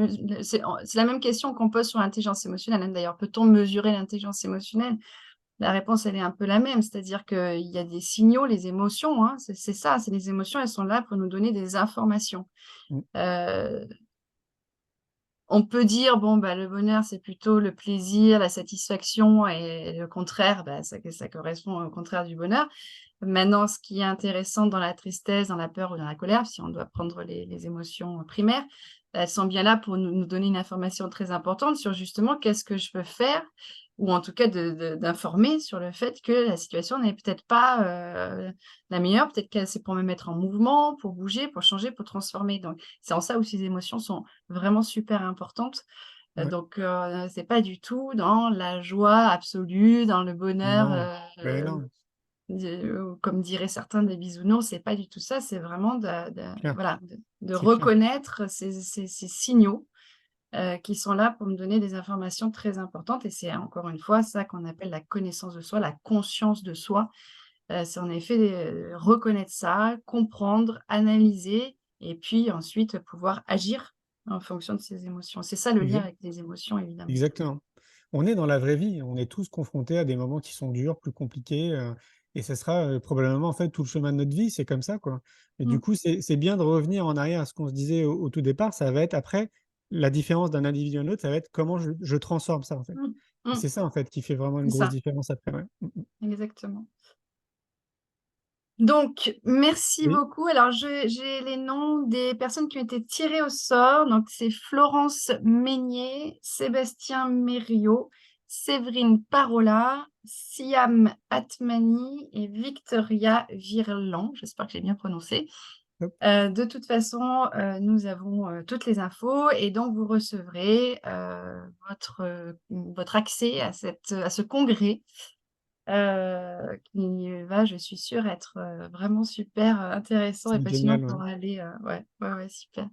c'est la même question qu'on pose sur l'intelligence émotionnelle, hein, d'ailleurs. Peut-on mesurer l'intelligence émotionnelle? La réponse, elle est un peu la même, c'est-à-dire qu'il y a des signaux, les émotions, hein, c'est ça, c'est les émotions, elles sont là pour nous donner des informations.
Mmh.
Heu, on peut dire, bon, bah, le bonheur, c'est plutôt le plaisir, la satisfaction et le contraire, bah, ça correspond au contraire du bonheur. Maintenant, ce qui est intéressant dans la tristesse, dans la peur ou dans la colère, si on doit prendre les émotions primaires, elles sont bien là pour nous donner une information très importante sur justement qu'est-ce que je peux faire ou en tout cas d'informer sur le fait que la situation n'est peut-être pas, la meilleure. Peut-être que c'est pour me mettre en mouvement, pour bouger, pour changer, pour transformer. Donc c'est en ça où ces émotions sont vraiment super importantes.
Ouais.
C'est pas du tout dans la joie absolue, dans le bonheur,
Non, mais non,
comme diraient certains, des bisounours, c'est pas du tout ça, c'est vraiment de
clair,
voilà, de
c'est clair.
reconnaître ces signaux, qui sont là pour me donner des informations très importantes et c'est encore une fois ça qu'on appelle la connaissance de soi, la conscience de soi. C'est en effet, reconnaître ça, comprendre, analyser et puis ensuite pouvoir agir en fonction de ses émotions. C'est ça le lien
Exa
avec les émotions évidemment.
exactement. On est dans la vraie vie, on est tous confrontés à des moments qui sont durs, plus compliqués, et ce sera, probablement, en fait, tout le chemin de notre vie, c'est comme ça, quoi. Et du
Mmh,
coup, c'est bien de revenir en arrière à ce qu'on se disait au tout départ, ça va être après, la différence d'un individu à un autre, ça va être comment je transforme ça, en fait.
mmh,
Et
mmh,
c'est ça, en fait, qui fait vraiment une
c'est
grosse
ça,
différence après, ouais.
exactement. Donc, merci
Oui,
beaucoup. Alors, j'ai les noms des personnes qui ont été tirées au sort. Donc, c'est Florence Meignet, Sébastien Mériot, Séverine Parola, Siam Atmani et Victoria Virlan. J'espère que j'ai bien prononcé.
hop,
De toute façon, nous avons, toutes les infos et donc vous recevrez, votre accès à ce congrès qui va, je suis sûre, être, vraiment super, intéressant et
c'est
passionnant
génial, ouais.
pour aller, ouais, ouais, ouais, super.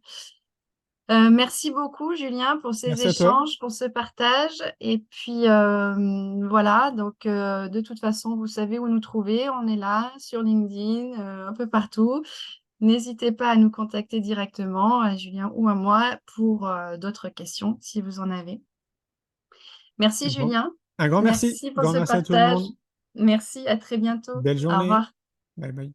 Merci beaucoup Julien pour ces
Merci à toi.
échanges, pour ce partage et puis, voilà donc, de toute façon, vous savez où nous trouver. On est là sur LinkedIn, un peu partout. N'hésitez pas à nous contacter directement, à Julien ou à moi pour, d'autres questions si vous en avez. Merci
Bon,
Julien,
un grand merci.
merci pour
Grand
ce
merci à tout le
partage.
monde.
Merci, à très bientôt.
Belle
Au
journée.
revoir.
Bye bye.